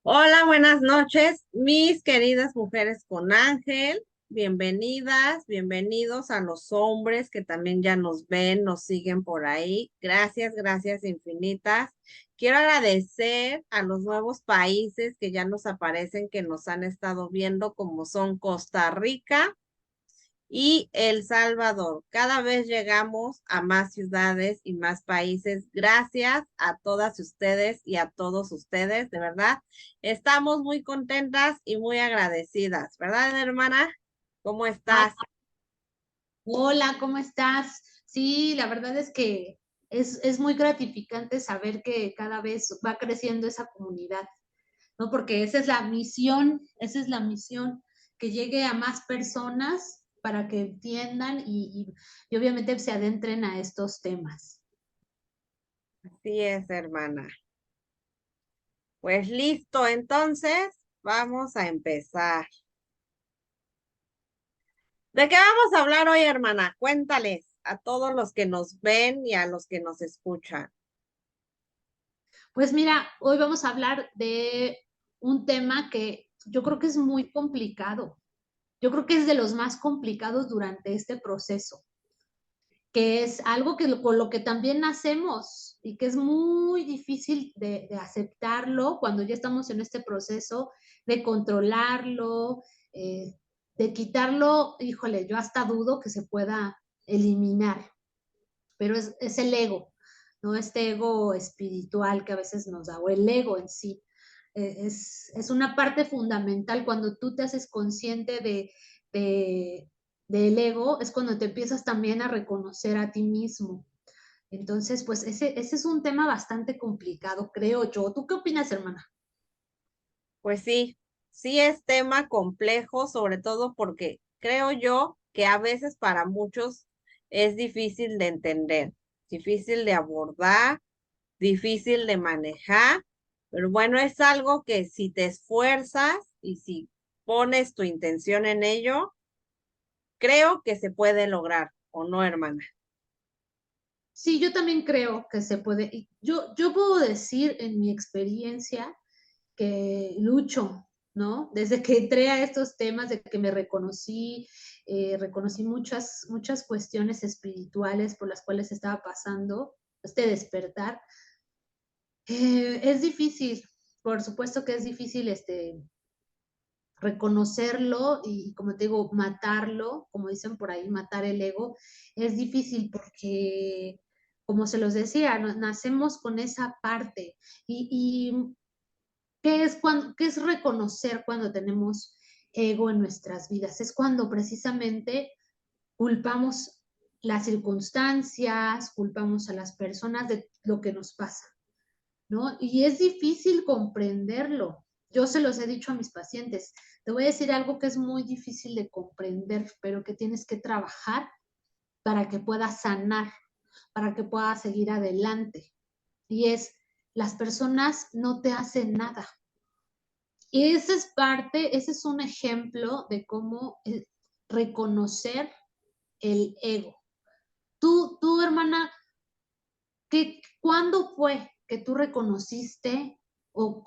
Hola, buenas noches, mis queridas mujeres con Ángel. Bienvenidas, bienvenidos a los hombres que también ya nos ven, nos siguen por ahí. Gracias, gracias infinitas. Quiero agradecer a los nuevos países que ya nos aparecen, que nos han estado viendo, como son Costa Rica y El Salvador. Cada vez llegamos a más ciudades y más países. Gracias a todas ustedes y a todos ustedes, de verdad. Estamos muy contentas y muy agradecidas, ¿verdad, hermana? ¿Cómo Ay, estás? hola, ¿cómo estás? Sí, la verdad es que es muy gratificante saber que cada vez va creciendo esa comunidad, ¿no? Porque esa es la misión, que llegue a más personas para que entiendan y obviamente se adentren a estos temas. Así es, hermana. Pues listo, entonces vamos a empezar. ¿De qué vamos a hablar hoy, hermana? Cuéntales a todos los que nos ven y a los que nos escuchan. Pues mira, hoy vamos a hablar de un tema que yo creo que es muy complicado. Yo creo que es de los más complicados durante este proceso, que es algo con lo que también nacemos y que es muy difícil de aceptarlo cuando ya estamos en este proceso, de controlarlo, de quitarlo. Híjole, yo hasta dudo que se pueda eliminar, pero es el ego, ¿no? Este ego espiritual que a veces nos da, o el ego en sí. Es una parte fundamental cuando tú te haces consciente de, del ego, es cuando te empiezas también a reconocer a ti mismo. Entonces, pues ese es un tema bastante complicado, creo yo. ¿Tú qué opinas, hermana? Pues sí, sí es tema complejo, sobre todo porque creo yo que a veces para muchos es difícil de entender, difícil de abordar, difícil de manejar, pero bueno, es algo que si te esfuerzas y si pones tu intención en ello, creo que se puede lograr, ¿o no, hermana? Sí, yo también creo que se puede. Yo puedo decir en mi experiencia que lucho, ¿no? Desde que entré a estos temas, de que me reconocí, reconocí muchas cuestiones espirituales por las cuales estaba pasando, este despertar. Es difícil, por supuesto que es difícil reconocerlo y, como te digo, matarlo, como dicen por ahí, matar el ego, es difícil porque, como se los decía, nacemos con esa parte y qué es reconocer cuando tenemos ego en nuestras vidas? Es cuando precisamente culpamos las circunstancias, culpamos a las personas de lo que nos pasa, ¿no? Y es difícil comprenderlo. Yo se los he dicho a mis pacientes. Te voy a decir algo que es muy difícil de comprender, pero que tienes que trabajar para que puedas sanar, para que puedas seguir adelante. Y es, las personas no te hacen nada. Y ese es parte, ese es un ejemplo de cómo reconocer el ego. Tú, hermana, ¿cuándo fue que tú reconociste o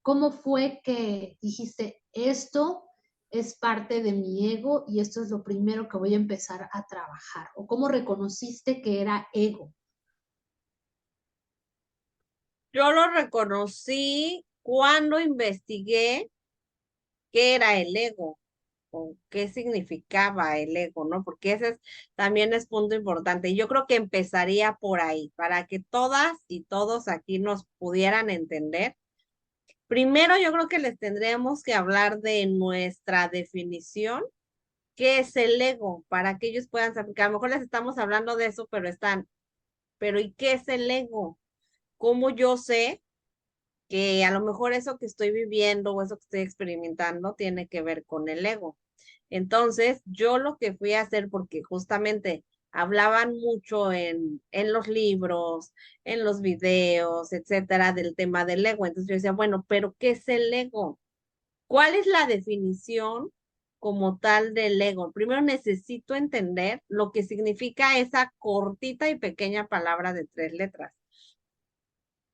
cómo fue que dijiste, esto es parte de mi ego y esto es lo primero que voy a empezar a trabajar? ¿O cómo reconociste que era ego? Yo lo reconocí cuando investigué qué era el ego o qué significaba el ego, ¿no? Porque también es punto importante. Y yo creo que empezaría por ahí, para que todas y todos aquí nos pudieran entender. Primero, yo creo que les tendríamos que hablar de nuestra definición, qué es el ego, para que ellos puedan saber, que a lo mejor les estamos hablando de eso, pero ¿y qué es el ego? ¿Cómo yo sé que a lo mejor eso que estoy viviendo o eso que estoy experimentando tiene que ver con el ego? Entonces, yo lo que fui a hacer, porque justamente hablaban mucho en los libros, en los videos, etcétera, del tema del ego. Entonces yo decía, bueno, pero ¿qué es el ego? ¿Cuál es la definición como tal del ego? Primero necesito entender lo que significa esa cortita y pequeña palabra de tres letras.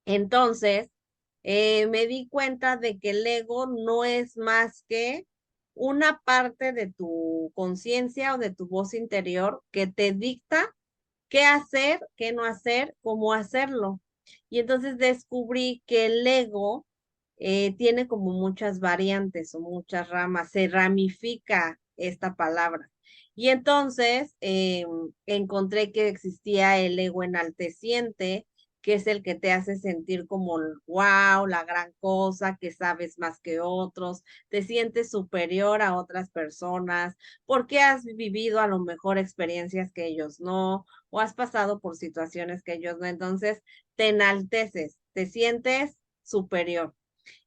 Entonces, me di cuenta de que el ego no es más que una parte de tu conciencia o de tu voz interior que te dicta qué hacer, qué no hacer, cómo hacerlo. Y entonces descubrí que el ego tiene como muchas variantes o muchas ramas, se ramifica esta palabra. Y entonces encontré que existía el ego enalteciente, que es el que te hace sentir como, wow, la gran cosa, que sabes más que otros, te sientes superior a otras personas, porque has vivido a lo mejor experiencias que ellos no, o has pasado por situaciones que ellos no, entonces te enalteces, te sientes superior.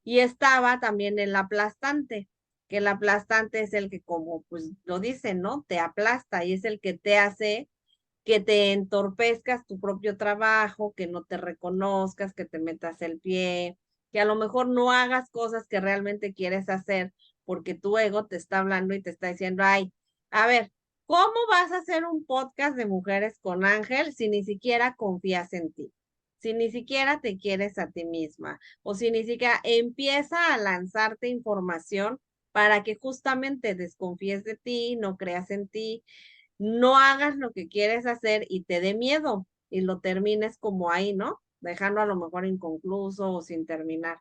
Y estaba también el aplastante, que el aplastante es el que, como pues lo dice, ¿no? Te aplasta y es el que te hace que te entorpezcas tu propio trabajo, que no te reconozcas, que te metas el pie, que a lo mejor no hagas cosas que realmente quieres hacer porque tu ego te está hablando y te está diciendo, ay, a ver, ¿cómo vas a hacer un podcast de mujeres con Ángel si ni siquiera confías en ti? Si ni siquiera te quieres a ti misma o si ni siquiera empieza a lanzarte información para que justamente desconfíes de ti, no creas en ti, no hagas lo que quieres hacer y te dé miedo y lo termines como ahí, ¿no? Dejando a lo mejor inconcluso o sin terminar.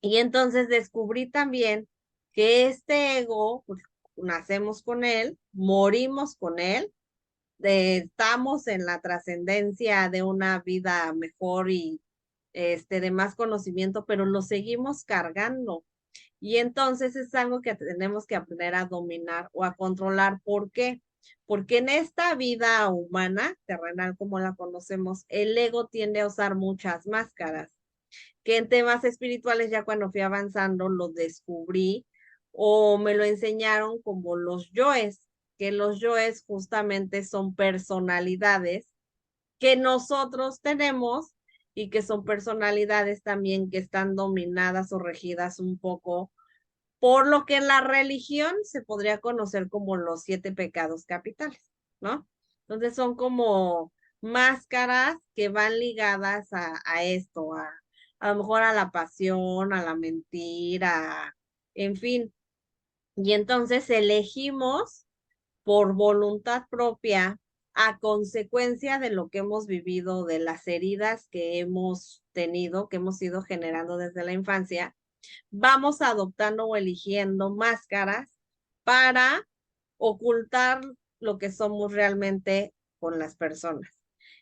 Y entonces descubrí también que este ego, pues nacemos con él, morimos con él, estamos en la trascendencia de una vida mejor y de más conocimiento, pero lo seguimos cargando. Y entonces es algo que tenemos que aprender a dominar o a controlar. ¿Por qué? Porque en esta vida humana, terrenal como la conocemos, el ego tiende a usar muchas máscaras, que en temas espirituales ya cuando fui avanzando lo descubrí o me lo enseñaron como los yoes, que los yoes justamente son personalidades que nosotros tenemos y que son personalidades también que están dominadas o regidas un poco por lo que en la religión se podría conocer como los 7 pecados capitales, ¿no? Entonces son como máscaras que van ligadas a esto, a lo mejor a la pasión, a la mentira, en fin. Y entonces elegimos por voluntad propia, a consecuencia de lo que hemos vivido, de las heridas que hemos tenido, que hemos ido generando desde la infancia, vamos adoptando o eligiendo máscaras para ocultar lo que somos realmente con las personas.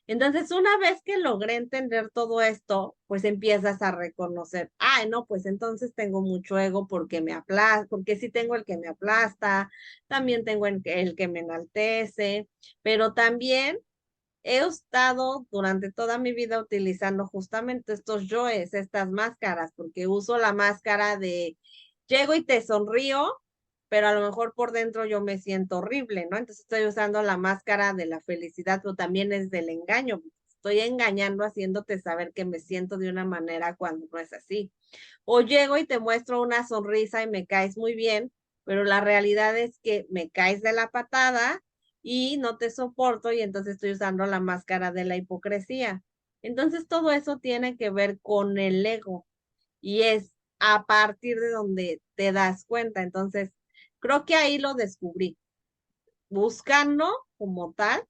Entonces, una vez que logré entender todo esto, pues empiezas a reconocer, ay, no, pues entonces tengo mucho ego porque me aplasta, porque sí tengo el que me aplasta, también tengo el que me enaltece, pero también he estado durante toda mi vida utilizando justamente estos yoes, estas máscaras, porque uso la máscara de llego y te sonrío, pero a lo mejor por dentro yo me siento horrible, ¿no? Entonces estoy usando la máscara de la felicidad, pero también es del engaño. Estoy engañando, haciéndote saber que me siento de una manera cuando no es así. O llego y te muestro una sonrisa y me caes muy bien, pero la realidad es que me caes de la patada y no te soporto y entonces estoy usando la máscara de la hipocresía. Entonces todo eso tiene que ver con el ego y es a partir de donde te das cuenta. Entonces, creo que ahí lo descubrí, buscando como tal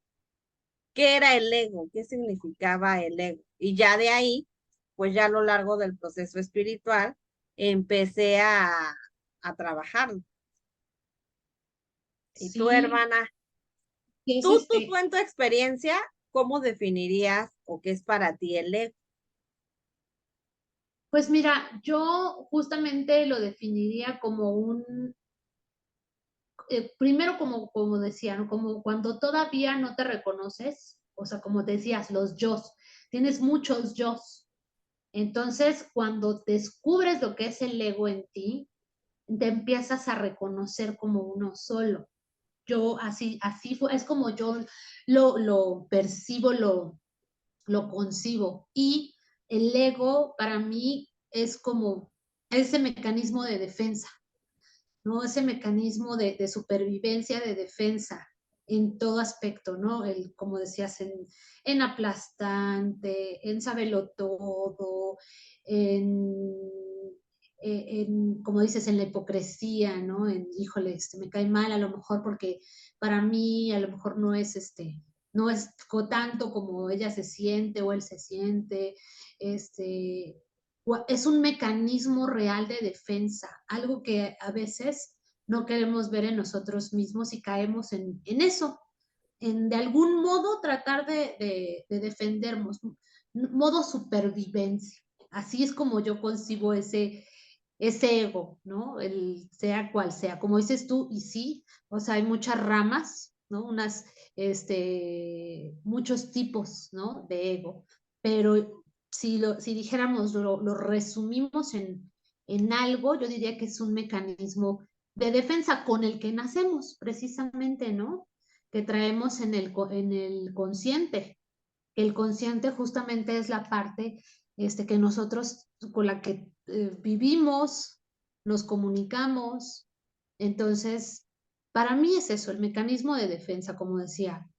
qué era el ego, qué significaba el ego. Y ya de ahí, pues ya a lo largo del proceso espiritual, empecé a trabajarlo. Y tú, Sí, hermana, que es tú en tu experiencia, ¿cómo definirías o qué es para ti el ego? pues mira, yo justamente lo definiría como primero como decía, ¿no? Como cuando todavía no te reconoces, o sea, como decías, los yos, tienes muchos yos. Entonces, cuando descubres lo que es el ego en ti, te empiezas a reconocer como uno solo. Yo así fue, es como yo lo percibo, lo concibo. Y el ego para mí es como ese mecanismo de defensa, ¿no? Ese mecanismo de supervivencia, de defensa en todo aspecto, ¿no? Como decías, en aplastante, en saberlo todo, en, como dices, en la hipocresía, ¿no? En, híjole, me cae mal a lo mejor porque para mí a lo mejor no es no es tanto como ella se siente o él se siente, es un mecanismo real de defensa, algo que a veces no queremos ver en nosotros mismos y caemos en eso, en de algún modo tratar de defendernos, modo supervivencia. Así es como yo concibo ese ego, ¿no? El sea cual sea, como dices tú, y sí, o sea, hay muchas ramas, ¿no? Muchos tipos, ¿no? De ego, pero si dijéramos, lo resumimos en algo, yo diría que es un mecanismo de defensa con el que nacemos, precisamente, ¿no? Que traemos en el consciente. El consciente justamente es la parte que nosotros con la que vivimos, nos comunicamos. Entonces, para mí es eso, el mecanismo de defensa, como decía,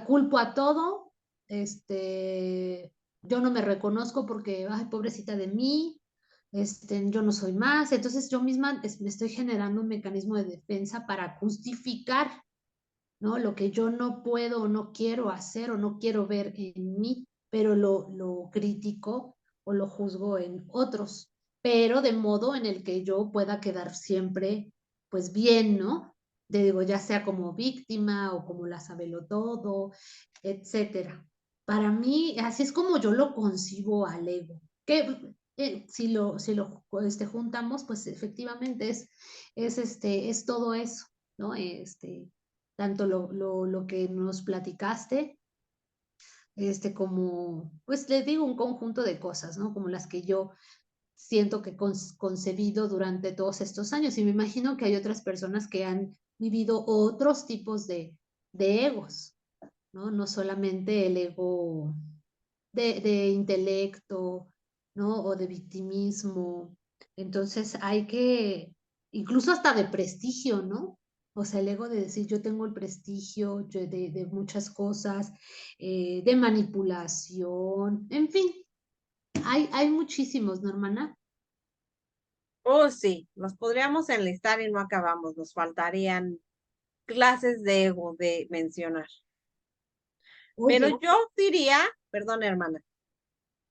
culpo a todo, yo no me reconozco porque, ay, pobrecita de mí, yo no soy más, entonces yo misma me estoy generando un mecanismo de defensa para justificar, ¿no? Lo que yo no puedo o no quiero hacer o no quiero ver en mí, pero lo critico o lo juzgo en otros, pero de modo en el que yo pueda quedar siempre, pues bien, ¿no? Te digo, ya sea como víctima o como la sabelo todo, etcétera. Para mí, así es como yo lo concibo al ego. Que si lo juntamos, pues efectivamente es todo eso, ¿no? Tanto lo que nos platicaste, como, pues les digo, un conjunto de cosas, ¿no? Como las que yo siento que he concebido durante todos estos años. Y me imagino que hay otras personas que han vivido otros tipos de egos, ¿no? No solamente el ego de intelecto, ¿no? O de victimismo. Entonces hay que, incluso hasta de prestigio, ¿no? O sea, el ego de decir yo tengo el prestigio de muchas cosas, de manipulación, en fin, hay muchísimos, ¿no, hermana? Oh, sí, los podríamos enlistar y no acabamos, nos faltarían clases de ego de mencionar. Pero Oye, yo diría, perdón, hermana,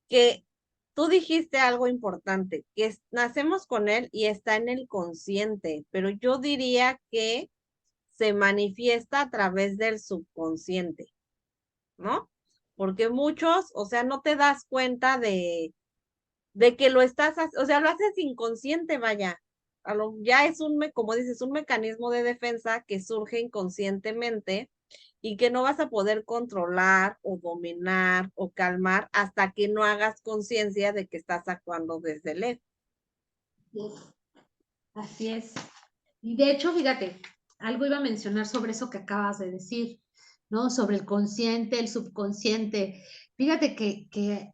que tú dijiste algo importante, que nacemos con él y está en el consciente, pero yo diría que se manifiesta a través del subconsciente, ¿no? Porque muchos, o sea, no te das cuenta de que lo estás, o sea, lo haces inconsciente, vaya. Ya es como dices, un mecanismo de defensa que surge inconscientemente y que no vas a poder controlar o dominar o calmar hasta que no hagas conciencia de que estás actuando desde el ego. así es. Y de hecho, fíjate, algo iba a mencionar sobre eso que acabas de decir, ¿no? Sobre el consciente, el subconsciente. Fíjate que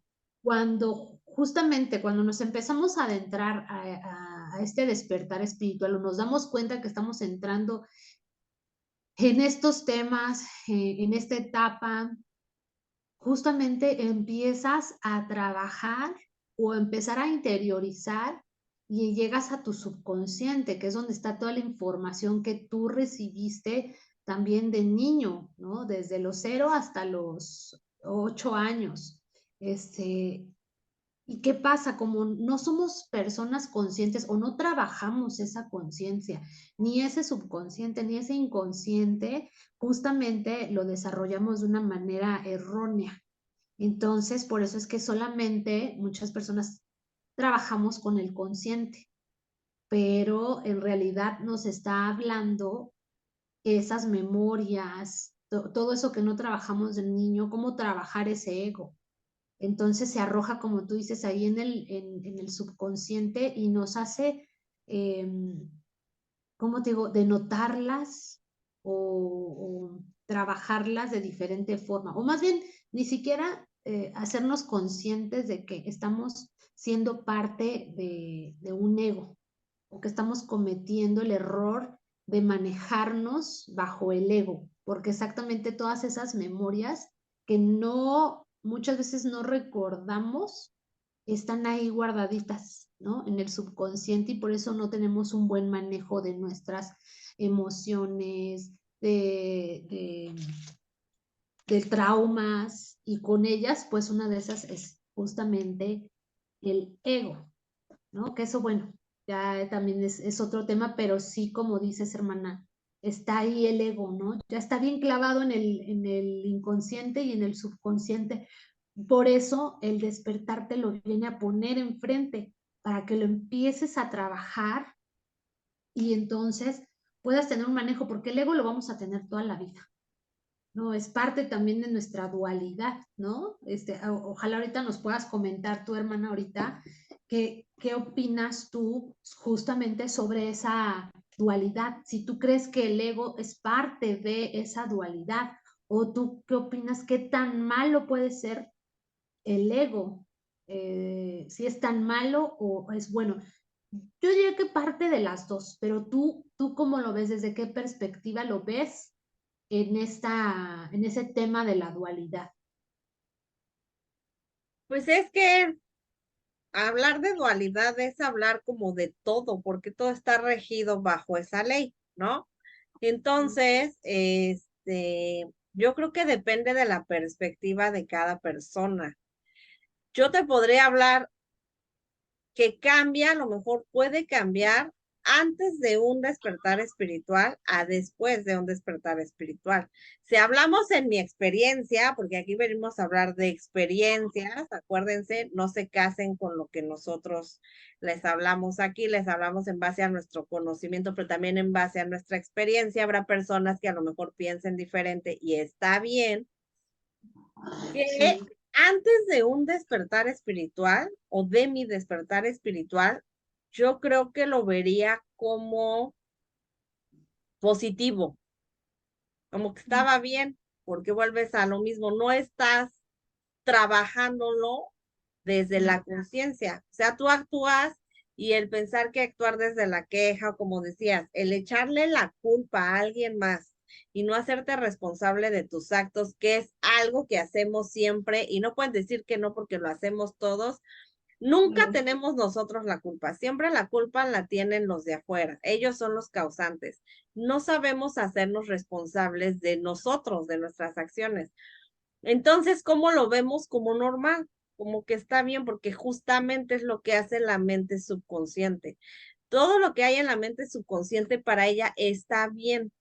justamente cuando nos empezamos a adentrar a este despertar espiritual, o nos damos cuenta que estamos entrando en estos temas, en esta etapa, justamente empiezas a trabajar o empezar a interiorizar y llegas a tu subconsciente, que es donde está toda la información que tú recibiste también de niño, ¿no? Desde los 0 hasta los 8 años. Este, ¿Y qué pasa? Como no somos personas conscientes o no trabajamos esa conciencia, ni ese subconsciente, ni ese inconsciente, justamente lo desarrollamos de una manera errónea. Entonces, por eso es que solamente muchas personas trabajamos con el consciente, pero en realidad nos está hablando esas memorias, todo eso que no trabajamos de niño, cómo trabajar ese ego. Entonces se arroja, como tú dices, ahí en el subconsciente y nos hace, eh, ¿cómo te digo?, denotarlas o trabajarlas de diferente forma. O más bien, ni siquiera hacernos conscientes de que estamos siendo parte de un ego o que estamos cometiendo el error de manejarnos bajo el ego, porque exactamente todas esas memorias que no, muchas veces no recordamos, están ahí guardaditas, ¿no? En el subconsciente y por eso no tenemos un buen manejo de nuestras emociones, de traumas y con ellas, pues una de esas es justamente el ego, ¿no? Que eso, bueno, ya también es otro tema, pero sí, como dices, hermana, está ahí el ego, ¿no? Ya está bien clavado en el inconsciente y en el subconsciente. Por eso el despertar te lo viene a poner enfrente, para que lo empieces a trabajar y entonces puedas tener un manejo, porque el ego lo vamos a tener toda la vida. ¿No? Es parte también de nuestra dualidad, ¿no? Ojalá ahorita nos puedas comentar, tu hermana, ahorita, qué opinas tú justamente sobre esa dualidad. Si tú crees que el ego es parte de esa dualidad, o tú qué opinas, qué tan malo puede ser el ego, si es tan malo o es bueno. Yo diría que parte de las dos, pero tú cómo lo ves, desde qué perspectiva lo ves en ese tema de la dualidad. Pues es que hablar de dualidad es hablar como de todo, porque todo está regido bajo esa ley, ¿no? Entonces, yo creo que depende de la perspectiva de cada persona. Yo te podría hablar que cambia, a lo mejor puede cambiar antes de un despertar espiritual a después de un despertar espiritual. Si hablamos en mi experiencia, porque aquí venimos a hablar de experiencias, acuérdense, no se casen con lo que nosotros les hablamos aquí, les hablamos en base a nuestro conocimiento, pero también en base a nuestra experiencia. Habrá personas que a lo mejor piensen diferente y está bien que Sí. antes de un despertar espiritual o de mi despertar espiritual, yo creo que lo vería como positivo, como que estaba bien, porque vuelves a lo mismo, no estás trabajándolo desde la conciencia, o sea, tú actúas y el pensar que actuar desde la queja, o como decías, el echarle la culpa a alguien más y no hacerte responsable de tus actos, que es algo que hacemos siempre y no pueden decir que no porque lo hacemos todos. Nunca tenemos nosotros la culpa, siempre la culpa la tienen los de afuera, ellos son los causantes. No sabemos hacernos responsables de nosotros, de nuestras acciones. Entonces, ¿cómo lo vemos como normal? Como que está bien, porque justamente es lo que hace la mente subconsciente. Todo lo que hay en la mente subconsciente para ella está bien,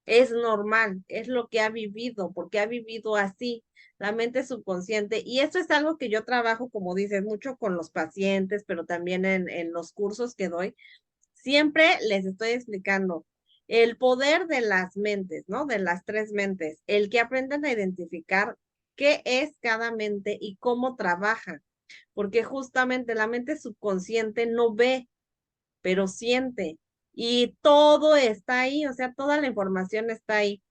es normal, es lo que ha vivido, porque ha vivido así la mente subconsciente. Y esto es algo que yo trabajo, como dices, mucho con los pacientes, pero también en los cursos que doy. Siempre les estoy explicando el poder de las mentes, ¿no? De las tres mentes, el que aprendan a identificar qué es cada mente y cómo trabaja, porque justamente la mente subconsciente no ve, pero siente. Y todo está ahí, o sea, toda la información está ahí.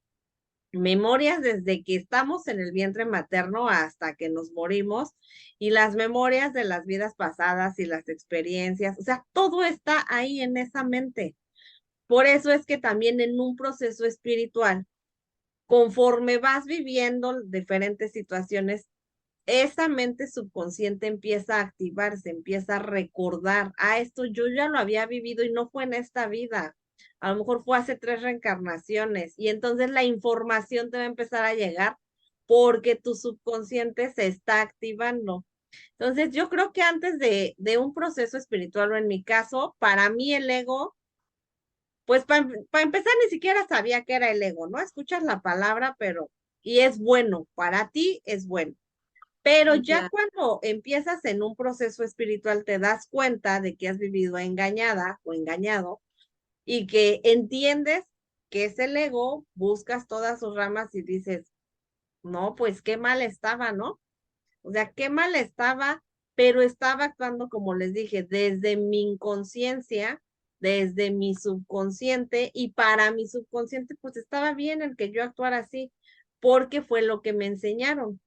Memorias desde que estamos en el vientre materno hasta que nos morimos y las memorias de las vidas pasadas y las experiencias, o sea, todo está ahí en esa mente. Por eso es que también en un proceso espiritual, conforme vas viviendo diferentes situaciones, esa mente subconsciente empieza a activarse, empieza a recordar, esto yo ya lo había vivido y no fue en esta vida. A lo mejor fue hace 3 reencarnaciones y entonces la información te va a empezar a llegar porque tu subconsciente se está activando. Entonces, yo creo que antes de un proceso espiritual, o en mi caso, para mí el ego, pues para empezar ni siquiera sabía que era el ego, ¿no? Escuchas la palabra, pero, y es bueno, para ti es bueno. Pero ya Claro. cuando empiezas en un proceso espiritual te das cuenta de que has vivido engañada o engañado y que entiendes que es el ego, buscas todas sus ramas y dices, no, pues qué mal estaba, ¿no? O sea, qué mal estaba, pero estaba actuando, como les dije, desde mi inconsciencia, desde mi subconsciente, y para mi subconsciente, pues estaba bien el que yo actuara así, porque fue lo que me enseñaron,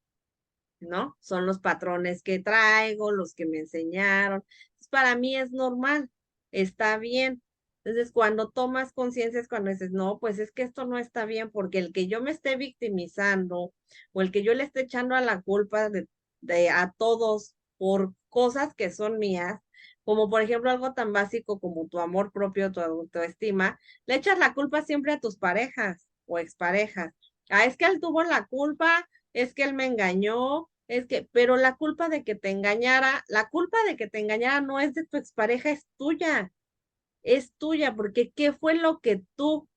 ¿no? Son los patrones que traigo, los que me enseñaron. Entonces, para mí es normal, está bien. Entonces, cuando tomas conciencia es cuando dices, no, pues es que esto no está bien, porque el que yo me esté victimizando o el que yo le esté echando a la culpa de a todos por cosas que son mías, como por ejemplo algo tan básico como tu amor propio, tu autoestima, le echas la culpa siempre a tus parejas o exparejas. Ah, es que él tuvo la culpa, es que él me engañó, es que, pero la culpa de que te engañara, la culpa de que te engañara no es de tu expareja, es tuya, porque ¿qué fue lo que tú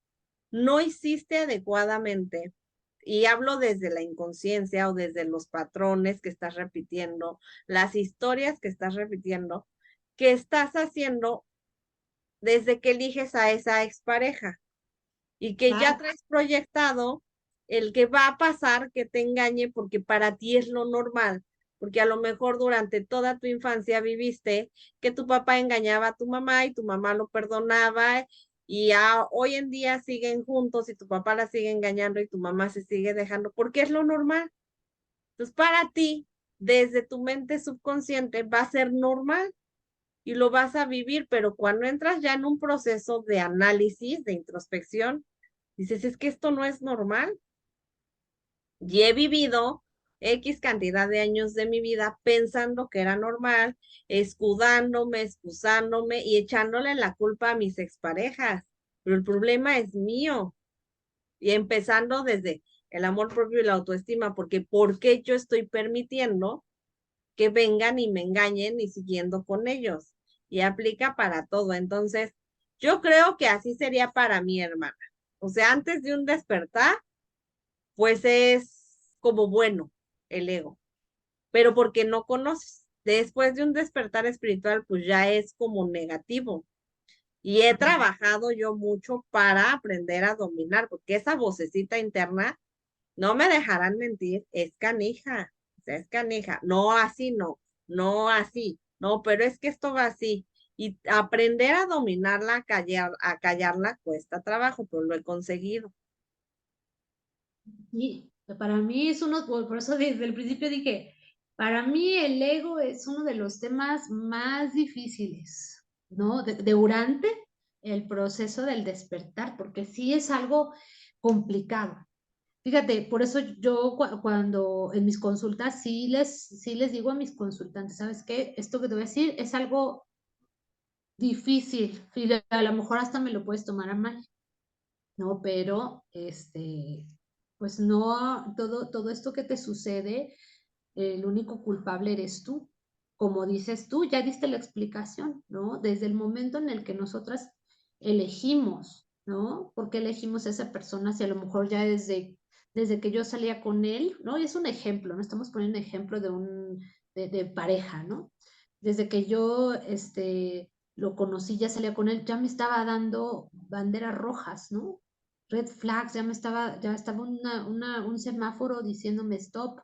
no hiciste adecuadamente? Y hablo desde la inconsciencia o desde los patrones que estás repitiendo, las historias que estás repitiendo, que estás haciendo desde que eliges a esa expareja y que ya Claro, traes proyectado el que va a pasar que te engañe porque para ti es lo normal, porque a lo mejor durante toda tu infancia viviste que tu papá engañaba a tu mamá y tu mamá lo perdonaba y hoy en día siguen juntos y tu papá la sigue engañando y tu mamá se sigue dejando porque es lo normal. Entonces, para ti, desde tu mente subconsciente, va a ser normal y lo vas a vivir, pero cuando entras ya en un proceso de análisis, de introspección, dices, es que esto no es normal. Y he vivido X cantidad de años de mi vida pensando que era normal, escudándome, excusándome y echándole la culpa a mis exparejas. Pero el problema es mío. Y empezando desde el amor propio y la autoestima, porque ¿por qué yo estoy permitiendo que vengan y me engañen y siguiendo con ellos? Y aplica para todo. Entonces, yo creo que así sería para mi hermana. O sea, antes de un despertar, pues es como bueno el ego, pero porque no conoces. Después de un despertar espiritual, pues ya es como negativo. Y he trabajado yo mucho para aprender a dominar, porque esa vocecita interna, no me dejarán mentir, es canija, o sea, es canija. No así, no, no así, no, pero es que esto va así. Y aprender a dominarla, a callarla, cuesta trabajo, pero lo he conseguido. y para mí es uno, por eso desde el principio dije, para mí el ego es uno de los temas más difíciles, ¿no? Durante el proceso del despertar, porque sí es algo complicado. Fíjate, por eso yo cuando en mis consultas sí les digo a mis consultantes, ¿sabes qué? Esto que te voy a decir es algo difícil, y a lo mejor hasta me lo puedes tomar a mal, ¿no? Pero, pues no, todo esto que te sucede, el único culpable eres tú. Como dices tú, ya diste la explicación, ¿no? Desde el momento en el que nosotras elegimos, ¿no? Porque elegimos a esa persona si a lo mejor ya desde que yo salía con él, ¿no? Y es un ejemplo, ¿no? Estamos poniendo un ejemplo de pareja, ¿no? Desde que yo, lo conocí, ya salía con él, ya me estaba dando banderas rojas, ¿no? Red flags, ya estaba un semáforo diciéndome stop,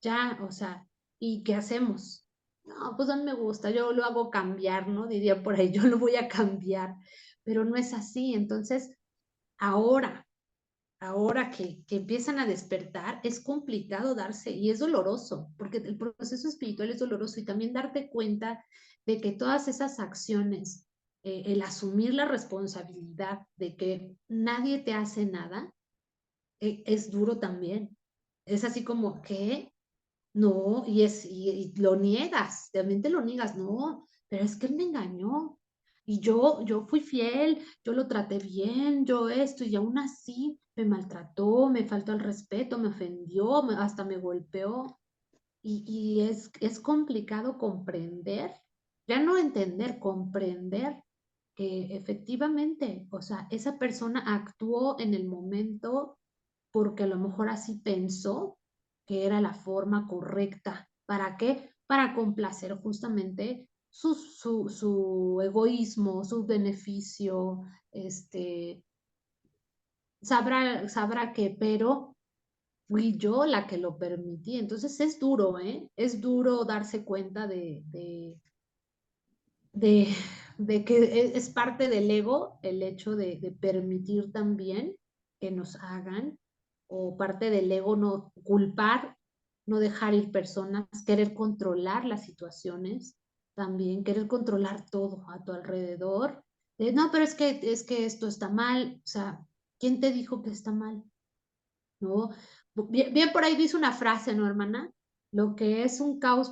ya, o sea, ¿y qué hacemos? No, pues no me gusta, yo lo hago cambiar, ¿no? Diría por ahí, yo lo voy a cambiar, pero no es así. Entonces, ahora, ahora que empiezan a despertar, es complicado darse y es doloroso, porque el proceso espiritual es doloroso y también darte cuenta de que todas esas acciones, el asumir la responsabilidad de que nadie te hace nada, es duro también. Es así como, ¿qué? No, y lo niegas, realmente lo niegas, no, pero es que él me engañó. Y yo fui fiel, yo lo traté bien, yo esto, y aún así me maltrató, me faltó el respeto, me ofendió, hasta me golpeó. Y es complicado comprender, ya no entender, comprender que efectivamente, o sea, esa persona actuó en el momento porque a lo mejor así pensó que era la forma correcta. ¿Para qué? Para complacer justamente su egoísmo, su beneficio, sabrá que, pero fui yo la que lo permití. Entonces es duro, ¿eh? Es duro darse cuenta de, de que es parte del ego el hecho de permitir también que nos hagan, o parte del ego no culpar, no dejar ir personas, querer controlar las situaciones, también querer controlar todo a tu alrededor. No, pero es que esto está mal, o sea, ¿quién te dijo que está mal? ¿No? Bien, bien por ahí dice una frase, ¿no, hermana? Lo que es un caos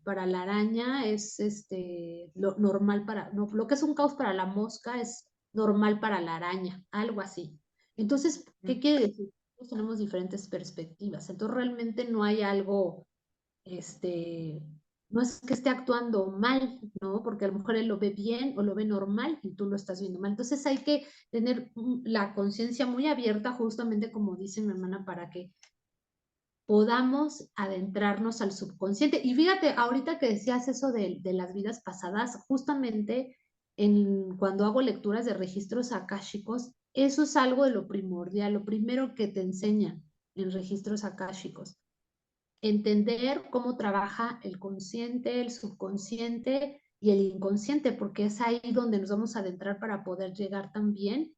para la araña es lo normal para, no, lo que es un caos para la mosca es normal para la araña, algo así. Entonces, ¿qué quiere decir? Nosotros tenemos diferentes perspectivas, entonces realmente no hay algo, este, no es que esté actuando mal, ¿no? Porque a lo mejor él lo ve bien o lo ve normal y tú lo estás viendo mal. Entonces hay que tener la conciencia muy abierta, justamente como dice mi hermana, para que podamos adentrarnos al subconsciente. Y fíjate, ahorita que decías eso de las vidas pasadas, justamente cuando hago lecturas de registros akáshicos, eso es algo de lo primordial, lo primero que te enseñan en registros akáshicos. Entender cómo trabaja el consciente, el subconsciente y el inconsciente, porque es ahí donde nos vamos a adentrar para poder llegar también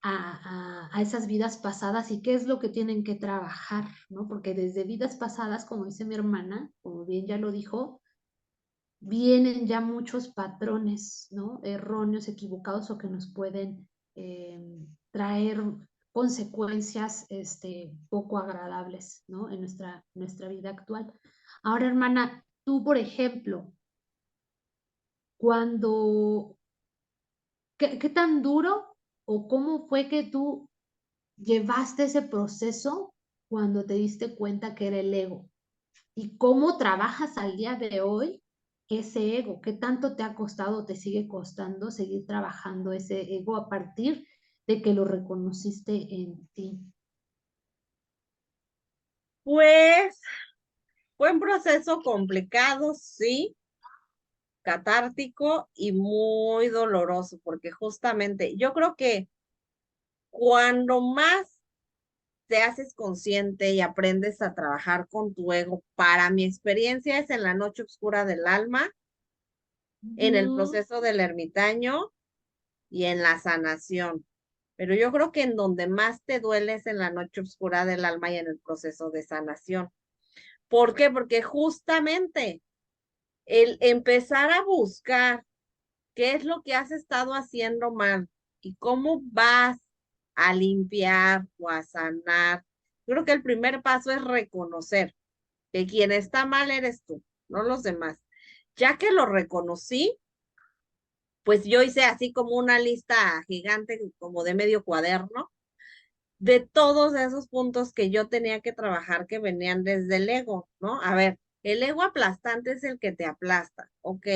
a esas vidas pasadas y qué es lo que tienen que trabajar, ¿no? Porque desde vidas pasadas, como dice mi hermana, como bien ya lo dijo, vienen ya muchos patrones, ¿no? Erróneos, equivocados o que nos pueden traer consecuencias poco agradables, ¿no? En nuestra vida actual. Ahora, hermana, tú, por ejemplo, cuando, ¿qué tan duro o cómo fue que tú llevaste ese proceso cuando te diste cuenta que era el ego? ¿Y cómo trabajas al día de hoy ese ego? ¿Qué tanto te ha costado, te sigue costando seguir trabajando ese ego a partir de que lo reconociste en ti? Pues fue un proceso complicado, sí, catártico y muy doloroso, porque justamente yo creo que cuando más te haces consciente y aprendes a trabajar con tu ego, para mi experiencia es en la noche oscura del alma, en el Ujú. proceso del ermitaño y en la sanación. Pero yo creo que en donde más te duele es en la noche oscura del alma y en el proceso de sanación. ¿Por qué? Porque justamente el empezar a buscar qué es lo que has estado haciendo mal y cómo vas a limpiar o a sanar. Creo que el primer paso es reconocer que quien está mal eres tú, no los demás. Ya que lo reconocí, pues yo hice así como una lista gigante, como de medio cuaderno, de todos esos puntos que yo tenía que trabajar que venían desde el ego, ¿no? A ver, el ego aplastante es el que te aplasta, ok.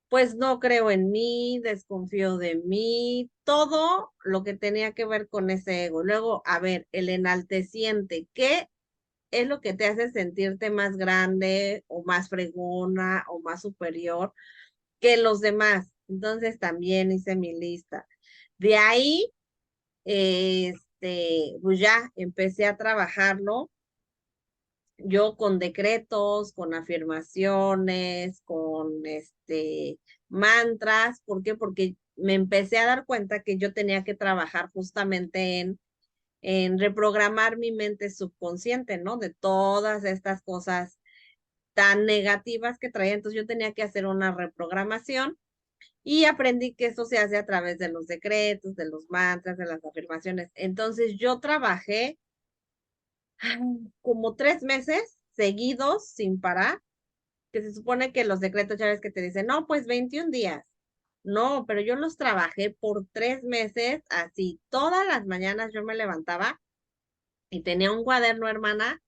Pues no creo en mí, desconfío de mí, todo lo que tenía que ver con ese ego. Luego, a ver, el enalteciente, ¿qué es lo que te hace sentirte más grande o más fregona o más superior que los demás? Entonces también hice mi lista. De ahí, pues ya empecé a trabajarlo yo con decretos, con afirmaciones, con mantras. ¿Por qué? Porque me empecé a dar cuenta que yo tenía que trabajar justamente en reprogramar mi mente subconsciente, ¿no? De todas estas cosas tan negativas que traía. Entonces yo tenía que hacer una reprogramación y aprendí que eso se hace a través de los decretos, de los mantras, de las afirmaciones. Entonces yo trabajé como 3 meses seguidos sin parar, que se supone que los decretos ya ves que te dicen, no, pues 21 días. No, pero yo los trabajé por 3 meses, así todas las mañanas yo me levantaba y tenía un cuaderno, hermana,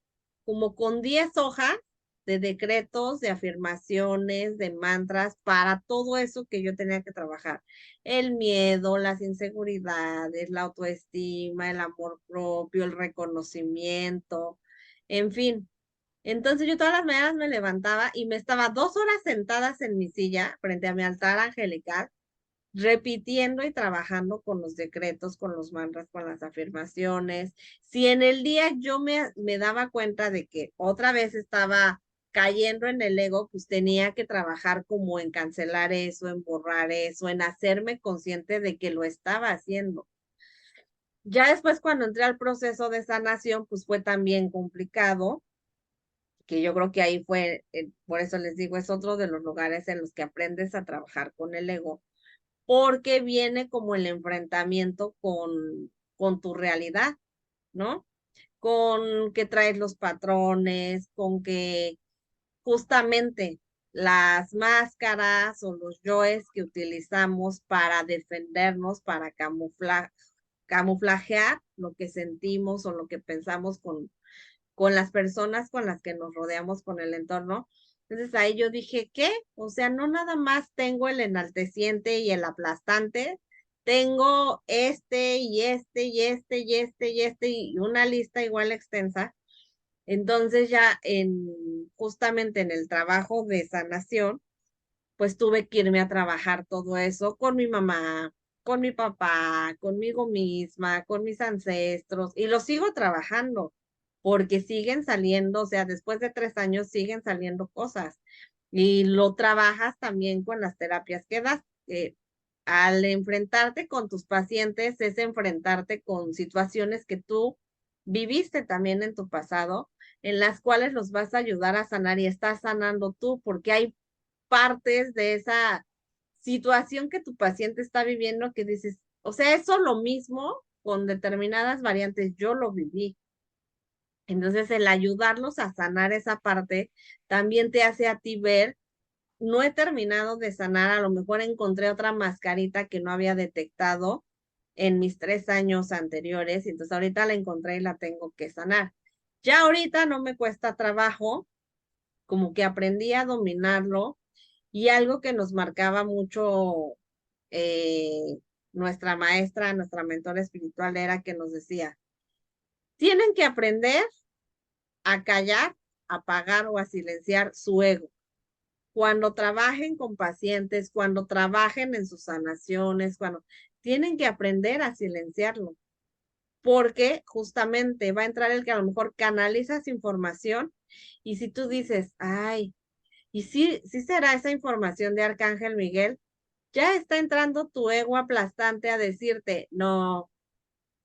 como con 10 hojas de decretos, de afirmaciones, de mantras, para todo eso que yo tenía que trabajar. El miedo, las inseguridades, la autoestima, el amor propio, el reconocimiento, en fin. Entonces yo todas las mañanas me levantaba y me estaba 2 horas sentadas en mi silla frente a mi altar angelical, repitiendo y trabajando con los decretos, con los mantras, con las afirmaciones. Si en el día yo me daba cuenta de que otra vez estaba cayendo en el ego, pues tenía que trabajar como en cancelar eso, en borrar eso, en hacerme consciente de que lo estaba haciendo. Ya después cuando entré al proceso de sanación, pues fue también complicado, que yo creo que ahí fue, por eso les digo, es otro de los lugares en los que aprendes a trabajar con el ego, porque viene como el enfrentamiento con tu realidad, ¿no? Con que traes los patrones, con que justamente las máscaras o los yoes que utilizamos para defendernos, para camuflajear lo que sentimos o lo que pensamos con las personas con las que nos rodeamos, con el entorno. Entonces ahí yo dije, ¿qué? O sea, no nada más tengo el enalteciente y el aplastante, tengo este y este y este y este y este y una lista igual extensa. Entonces ya justamente en el trabajo de sanación, pues tuve que irme a trabajar todo eso con mi mamá, con mi papá, conmigo misma, con mis ancestros, y lo sigo trabajando, porque siguen saliendo, o sea, después de 3 años siguen saliendo cosas, y lo trabajas también con las terapias que das. Al enfrentarte con tus pacientes es enfrentarte con situaciones que tú viviste también en tu pasado, en las cuales los vas a ayudar a sanar y estás sanando tú, porque hay partes de esa situación que tu paciente está viviendo que dices, o sea, eso lo mismo con determinadas variantes, yo lo viví. Entonces, el ayudarlos a sanar esa parte también te hace a ti ver, no he terminado de sanar, a lo mejor encontré otra mascarita que no había detectado en mis 3 años anteriores, y entonces ahorita la encontré y la tengo que sanar. Ya ahorita no me cuesta trabajo, como que aprendí a dominarlo, y algo que nos marcaba mucho nuestra maestra, nuestra mentora espiritual, era que nos decía, tienen que aprender a callar, a apagar o a silenciar su ego. Cuando trabajen con pacientes, cuando trabajen en sus sanaciones, cuando tienen que aprender a silenciarlo, porque justamente va a entrar el que a lo mejor canalizas información, y si tú dices, ay, y sí será esa información de Arcángel Miguel, ya está entrando tu ego aplastante a decirte, no,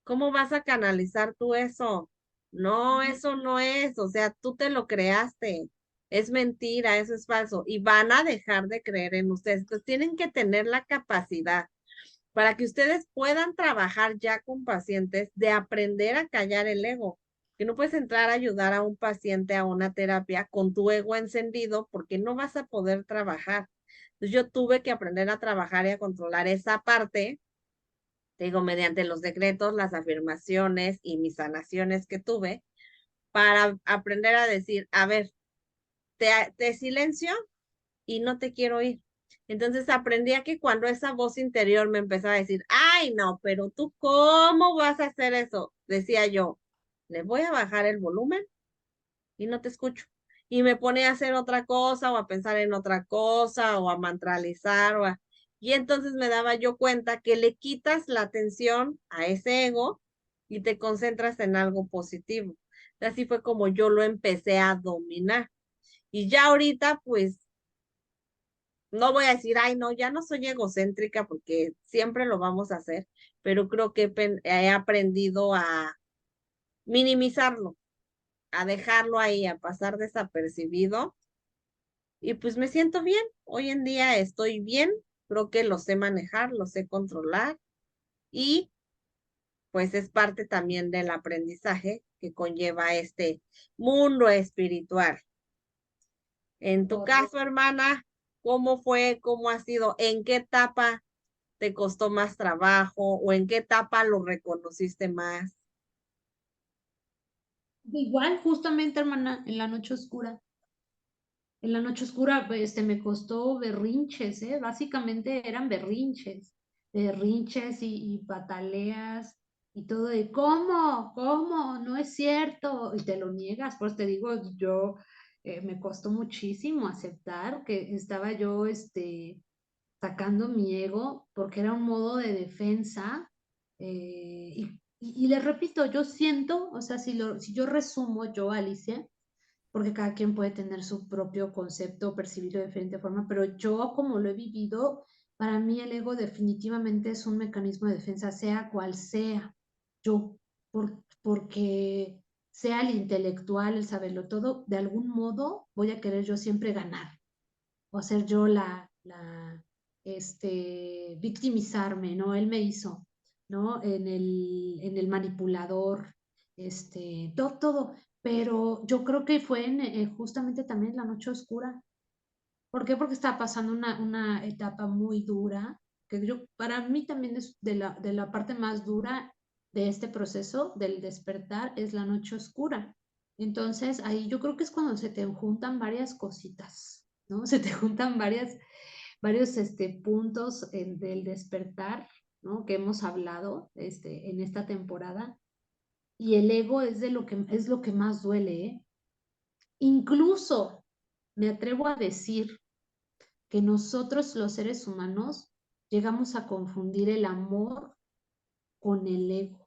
¿cómo vas a canalizar tú eso? No, eso no es, o sea, tú te lo creaste. Es mentira, eso es falso. Y van a dejar de creer en ustedes. Entonces tienen que tener la capacidad para que ustedes puedan trabajar ya con pacientes de aprender a callar el ego. Que no puedes entrar a ayudar a un paciente a una terapia con tu ego encendido porque no vas a poder trabajar. Entonces yo tuve que aprender a trabajar y a controlar esa parte, te digo, mediante los decretos, las afirmaciones y mis sanaciones que tuve, para aprender a decir, a ver, te silencio y no te quiero oír. Entonces aprendí a que cuando esa voz interior me empezaba a decir, ay, no, pero tú, ¿cómo vas a hacer eso? Decía yo, le voy a bajar el volumen y no te escucho. Y me pone a hacer otra cosa o a pensar en otra cosa o a mantralizar y entonces me daba yo cuenta que le quitas la atención a ese ego y te concentras en algo positivo. Así fue como yo lo empecé a dominar. Y ya ahorita, pues, no voy a decir, ay, no, ya no soy egocéntrica porque siempre lo vamos a hacer, pero creo que he aprendido a minimizarlo, a dejarlo ahí, a pasar desapercibido, y pues me siento bien. Hoy en día estoy bien, creo que lo sé manejar, lo sé controlar, y pues es parte también del aprendizaje que conlleva este mundo espiritual. En tu caso, Correcto. hermana, ¿cómo fue? ¿Cómo ha sido? ¿En qué etapa te costó más trabajo o en qué etapa lo reconociste más? Igual, justamente, hermana, en la noche oscura. En la noche oscura, me costó berrinches, ¿eh? Básicamente eran berrinches, berrinches y pataleas y todo de, ¿cómo? ¿Cómo? No es cierto. Y te lo niegas, pues te digo, yo me costó muchísimo aceptar que estaba yo, sacando mi ego porque era un modo de defensa. Y les repito, yo siento, o sea, si yo resumo yo, Alicia, porque cada quien puede tener su propio concepto, percibirlo de diferente forma, pero yo como lo he vivido, para mí el ego definitivamente es un mecanismo de defensa, sea cual sea yo, porque sea el intelectual, el saberlo todo, de algún modo voy a querer yo siempre ganar, o ser yo victimizarme, ¿no? Él me hizo, ¿no? En el manipulador, todo, pero yo creo que fue justamente también la noche oscura, ¿Por qué? Porque estaba pasando una etapa muy dura, que yo, para mí también es de la parte más dura de este proceso del despertar, es la noche oscura. Entonces, ahí yo creo que es cuando se te juntan varias cositas, ¿no? Se te juntan varios puntos del despertar, ¿no? Que hemos hablado en esta temporada. Y el ego es lo que más duele, ¿eh? Incluso me atrevo a decir que nosotros los seres humanos llegamos a confundir el amor con el ego.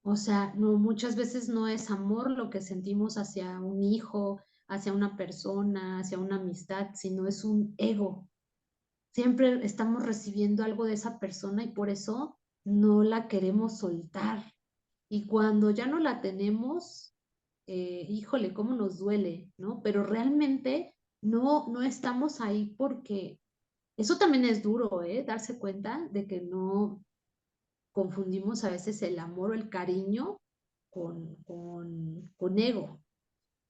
O sea, no, muchas veces no es amor lo que sentimos hacia un hijo, hacia una persona, hacia una amistad, sino es un ego. Siempre estamos recibiendo algo de esa persona y por eso no la queremos soltar. Y cuando ya no la tenemos, híjole, cómo nos duele, ¿no? Pero realmente no estamos ahí porque eso también es duro, ¿eh? Darse cuenta de que no confundimos a veces el amor o el cariño con ego,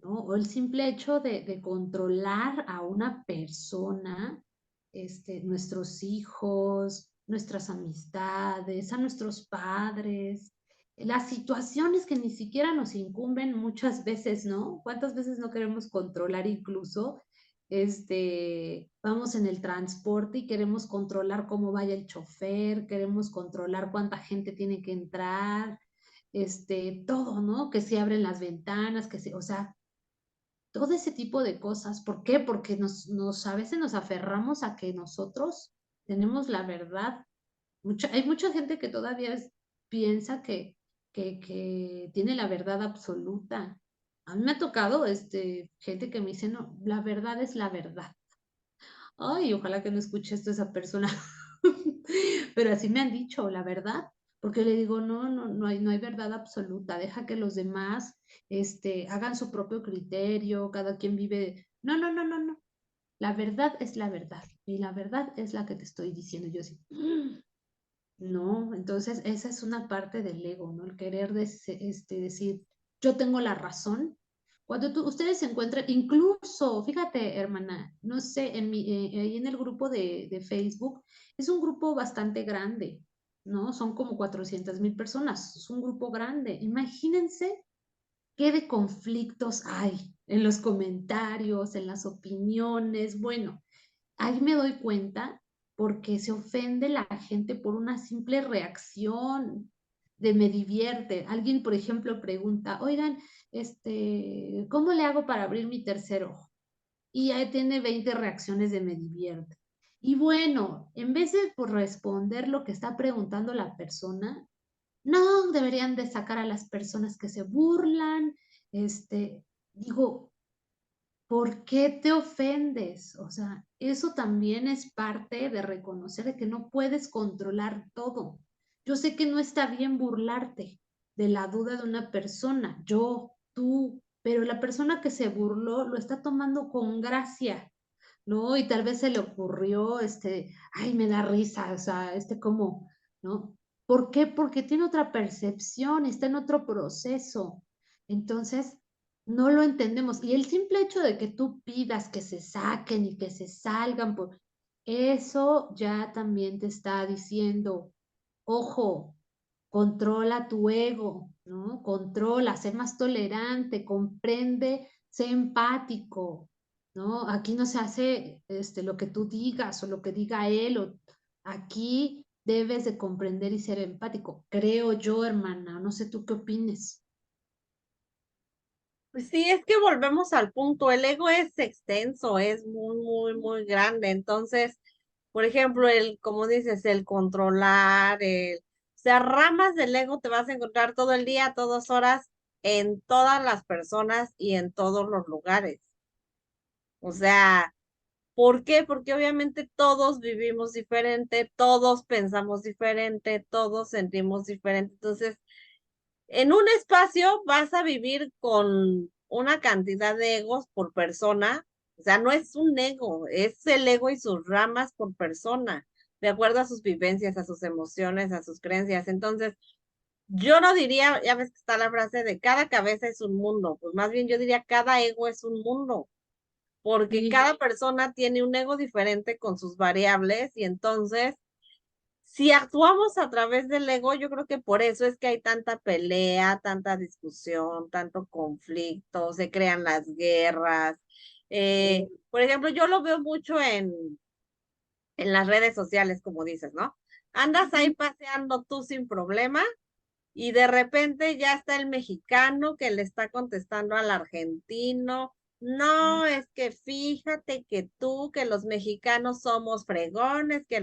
¿no? O el simple hecho de controlar a una persona, nuestros hijos, nuestras amistades, a nuestros padres, las situaciones que ni siquiera nos incumben muchas veces, ¿no? ¿Cuántas veces no queremos controlar incluso? Vamos en el transporte y queremos controlar cómo vaya el chofer, queremos controlar cuánta gente tiene que entrar, todo, ¿no? Que se abren las ventanas, o sea, todo ese tipo de cosas. ¿Por qué? Porque a veces nos aferramos a que nosotros tenemos la verdad. Hay mucha gente que todavía piensa que tiene la verdad absoluta. A mí me ha tocado gente que me dice, no, la verdad es la verdad. Ay, ojalá que no escuche esto esa persona. Pero así me han dicho, la verdad, porque le digo, no hay verdad absoluta, deja que los demás, hagan su propio criterio, cada quien vive. No, no, no, no, no. La verdad es la verdad, y la verdad es la que te estoy diciendo. Yo sí. No, entonces esa es una parte del ego, ¿no? El querer decir, yo tengo la razón. Cuando ustedes se encuentran, incluso, fíjate, hermana, no sé, ahí en el grupo de Facebook, es un grupo bastante grande, ¿no? Son como 400,000 personas, es un grupo grande. Imagínense qué de conflictos hay en los comentarios, en las opiniones. Bueno, ahí me doy cuenta porque se ofende la gente por una simple reacción de me divierte. Alguien, por ejemplo, pregunta, oigan, ¿cómo le hago para abrir mi tercer ojo? Y ahí tiene 20 reacciones de me divierte. Y bueno, en vez de por responder lo que está preguntando la persona, no deberían de sacar a las personas que se burlan, digo, ¿por qué te ofendes? O sea, eso también es parte de reconocer de que no puedes controlar todo. Yo sé que no está bien burlarte de la duda de una persona, yo, tú, pero la persona que se burló lo está tomando con gracia, ¿no? Y tal vez se le ocurrió, ay, me da risa, o sea, ¿cómo? ¿No? ¿Por qué? Porque tiene otra percepción, está en otro proceso. Entonces, no lo entendemos. Y el simple hecho de que tú pidas que se saquen y que se salgan, eso ya también te está diciendo, ojo, controla tu ego, ¿no? Controla, sé más tolerante, comprende, sé empático, ¿no? Aquí no se hace lo que tú digas o lo que diga él, aquí debes de comprender y ser empático, creo yo, hermana, no sé tú qué opines. Pues sí, es que volvemos al punto, el ego es extenso, es muy, muy, muy grande. Entonces, por ejemplo, como dices, el controlar, o sea, ramas del ego te vas a encontrar todo el día, todas horas, en todas las personas y en todos los lugares. O sea, ¿por qué? Porque obviamente todos vivimos diferente, todos pensamos diferente, todos sentimos diferente. Entonces, en un espacio vas a vivir con una cantidad de egos por persona. O sea, no es un ego, es el ego y sus ramas por persona, de acuerdo a sus vivencias, a sus emociones, a sus creencias. Entonces, yo no diría, ya ves que está la frase de cada cabeza es un mundo, pues más bien yo diría cada ego es un mundo. porque Sí, cada persona tiene un ego diferente con sus variables y entonces si actuamos a través del ego, yo creo que por eso es que hay tanta pelea, tanta discusión, tanto conflicto, se crean las guerras. Por ejemplo, yo lo veo mucho en las redes sociales, como dices, ¿no? Andas ahí paseando tú sin problema y de repente ya está el mexicano que le está contestando al argentino. No, es que fíjate que tú, que los mexicanos somos fregones, que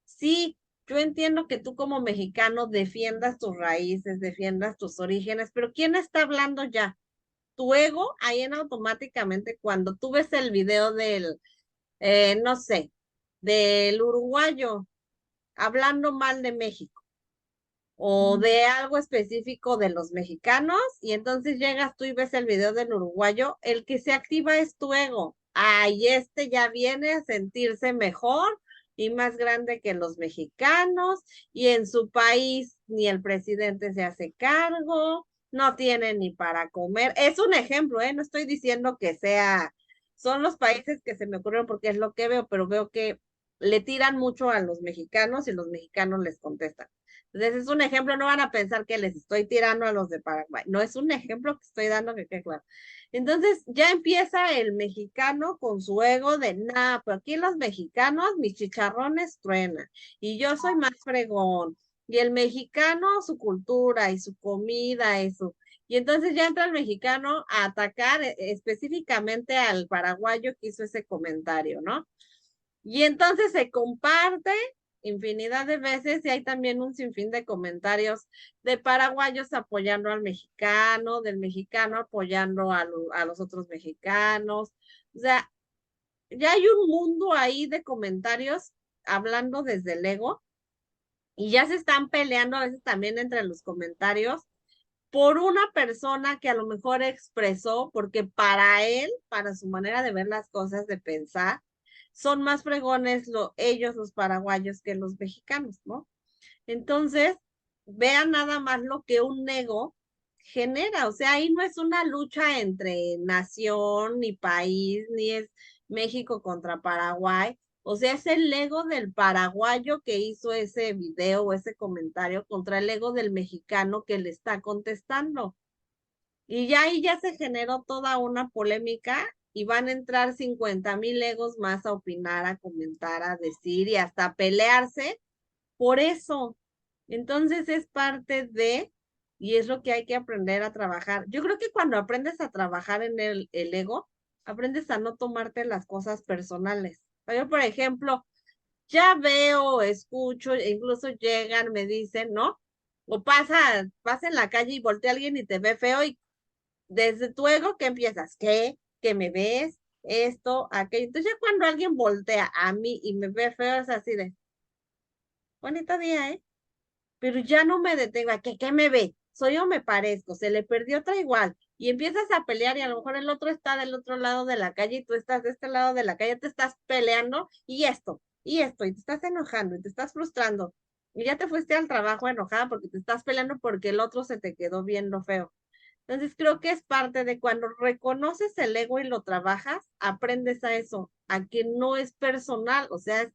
Sí, yo entiendo que tú como mexicano defiendas tus raíces, defiendas tus orígenes, pero ¿quién está hablando ya? Tu ego, ahí en automáticamente, cuando tú ves el video no sé, del uruguayo hablando mal de México o de algo específico de los mexicanos y entonces llegas tú y ves el video del uruguayo, el que se activa es tu ego. Ay, este ya viene a sentirse mejor y más grande que los mexicanos y en su país ni el presidente se hace cargo, no tiene ni para comer. Es un ejemplo, ¿eh? No estoy diciendo que sea, son los países que se me ocurrieron porque es lo que veo, pero veo que le tiran mucho a los mexicanos y los mexicanos les contestan. Entonces es un ejemplo, no van a pensar que les estoy tirando a los de Paraguay, no es un ejemplo que estoy dando que quede claro. Entonces ya empieza el mexicano con su ego de nada, pero aquí los mexicanos, mis chicharrones truenan y yo soy más fregón. Y el mexicano, su cultura y su comida y su... Y entonces ya entra el mexicano a atacar específicamente al paraguayo que hizo ese comentario, ¿no? Y entonces se comparte infinidad de veces y hay también un sinfín de comentarios de paraguayos apoyando al mexicano, del mexicano apoyando a los otros mexicanos. O sea, ya hay un mundo ahí de comentarios hablando desde el ego y ya se están peleando a veces también entre los comentarios por una persona que a lo mejor expresó, porque para él, para su manera de ver las cosas, de pensar, son más fregones ellos, los paraguayos, que los mexicanos, ¿no? Entonces, vean nada más lo que un ego genera. O sea, ahí no es una lucha entre nación, ni país, ni es México contra Paraguay. O sea, es el ego del paraguayo que hizo ese video o ese comentario contra el ego del mexicano que le está contestando. Y ya ahí ya se generó toda una polémica y van a entrar 50,000 egos más a opinar, a comentar, a decir y hasta a pelearse por eso. Entonces es parte de, y es lo que hay que aprender a trabajar. Yo creo que cuando aprendes a trabajar en el ego, aprendes a no tomarte las cosas personales. Yo, por ejemplo, ya veo, escucho, e incluso llegan, me dicen, ¿no? O pasa en la calle y voltea alguien y te ve feo y desde tu ego que empiezas, ¿qué? ¿Que me ves? Esto, aquello. Entonces ya cuando alguien voltea a mí y me ve feo es así de, bonito día, ¿eh? Pero ya no me detengo, ¿a qué me ve? Soy yo me parezco, se le perdió otra igual. Y empiezas a pelear y a lo mejor el otro está del otro lado de la calle y tú estás de este lado de la calle, te estás peleando y esto, y te estás enojando y te estás frustrando. Y ya te fuiste al trabajo enojada porque te estás peleando porque el otro se te quedó viendo feo. Entonces creo que es parte de cuando reconoces el ego y lo trabajas, aprendes a eso, a que no es personal, o sea,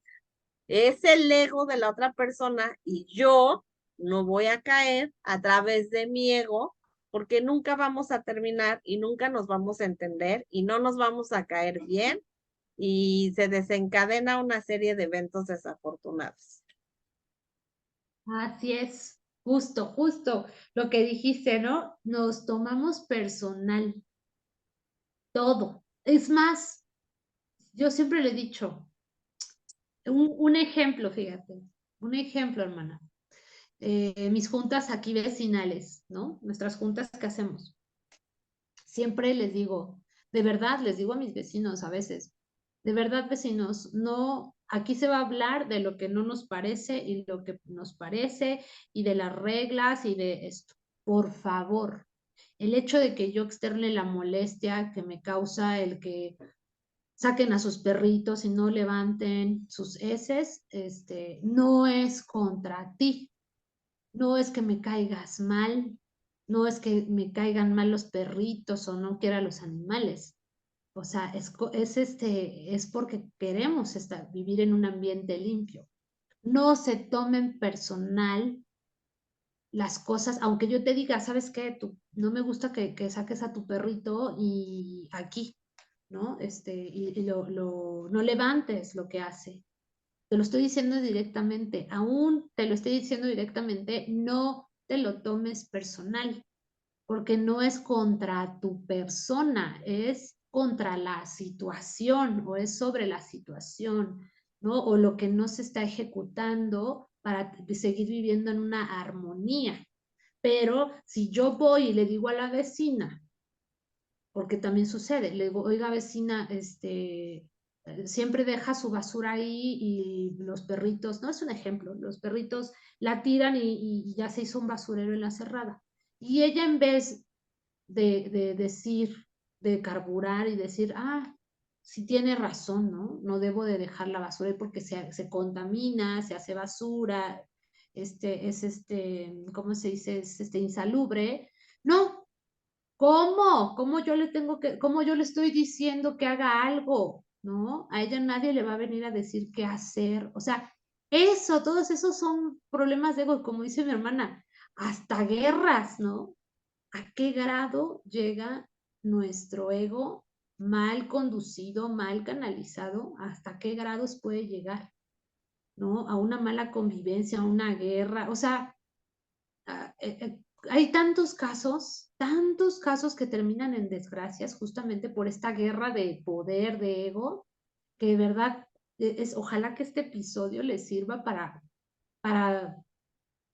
es el ego de la otra persona y yo no voy a caer a través de mi ego porque nunca vamos a terminar y nunca nos vamos a entender y no nos vamos a caer bien y se desencadena una serie de eventos desafortunados. así es, justo, justo lo que dijiste, ¿no? Nos tomamos personal todo. Es más, yo siempre le he dicho, un ejemplo, fíjate, un ejemplo, hermana. Mis juntas aquí vecinales, ¿no? Nuestras juntas que hacemos. Siempre les digo, de verdad, les digo a mis vecinos a veces, de verdad, vecinos, no, aquí se va a hablar de lo que no nos parece y lo que nos parece y de las reglas y de esto. Por favor, el hecho de que yo externe la molestia que me causa el que saquen a sus perritos y no levanten sus heces, no es contra ti, no es que me caigas mal, no es que me caigan mal los perritos o no quiera los animales. O sea, es porque queremos vivir en un ambiente limpio. No se tomen personal las cosas, aunque yo te diga, ¿sabes qué? No me gusta que saques a tu perrito y aquí, ¿no? No levantes lo que hace. Te lo estoy diciendo directamente, aún te lo estoy diciendo directamente, no te lo tomes personal, porque no es contra tu persona, es contra la situación o es sobre la situación, ¿no? O lo que no se está ejecutando para seguir viviendo en una armonía. Pero si yo voy y le digo a la vecina, porque también sucede, le digo, oiga vecina, siempre deja su basura ahí y los perritos, no es un ejemplo, los perritos la tiran y ya se hizo un basurero en la cerrada. Y ella en vez de decir, de carburar y decir, sí tiene razón, ¿no? No debo de dejar la basura ahí porque se contamina, se hace basura, ¿cómo se dice? Es insalubre. No, ¿cómo yo le cómo yo le estoy diciendo que haga algo? ¿No? A ella nadie le va a venir a decir qué hacer. O sea, todos esos son problemas de ego, como dice mi hermana, hasta guerras, ¿no? ¿A qué grado llega nuestro ego mal conducido, mal canalizado? ¿Hasta qué grados puede llegar? ¿No? A una mala convivencia, a una guerra. O sea, hay tantos casos que terminan en desgracias justamente por esta guerra de poder, de ego, que de verdad ojalá que este episodio les sirva para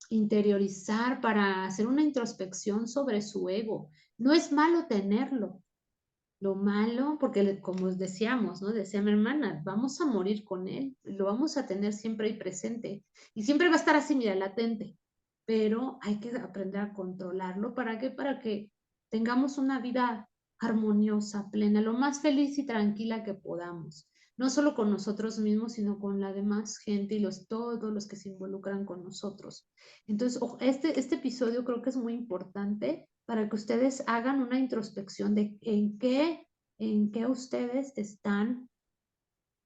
interiorizar, para hacer una introspección sobre su ego. No es malo tenerlo. Lo malo, porque como decíamos, ¿no? Decía mi hermana, vamos a morir con él, lo vamos a tener siempre ahí presente. Y siempre va a estar así, mira, latente. Pero hay que aprender a controlarlo. ¿Para qué? Para que tengamos una vida armoniosa, plena, lo más feliz y tranquila que podamos. No solo con nosotros mismos, sino con la demás gente y todos los que se involucran con nosotros. Entonces, este episodio creo que es muy importante para que ustedes hagan una introspección de en qué ustedes están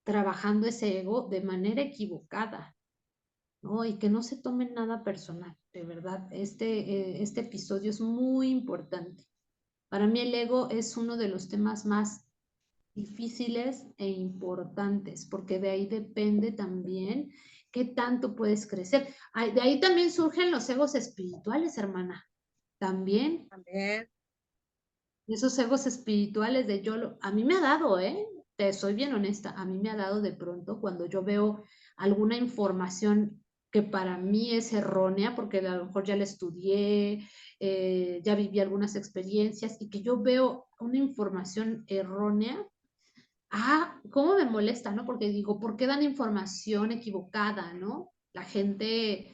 trabajando ese ego de manera equivocada, ¿no? Y que no se tomen nada personal, de verdad. Este episodio es muy importante. Para mí el ego es uno de los temas más difíciles e importantes, porque de ahí depende también qué tanto puedes crecer. De ahí también surgen los egos espirituales, hermana. También También. esos egos espirituales a mí me ha dado, te soy bien honesta, a mí me ha dado de pronto cuando yo veo alguna información que para mí es errónea, porque a lo mejor ya la estudié, ya viví algunas experiencias y que yo veo una información errónea. Cómo me molesta, ¿no? Porque digo, ¿por qué dan información equivocada, ¿no? La gente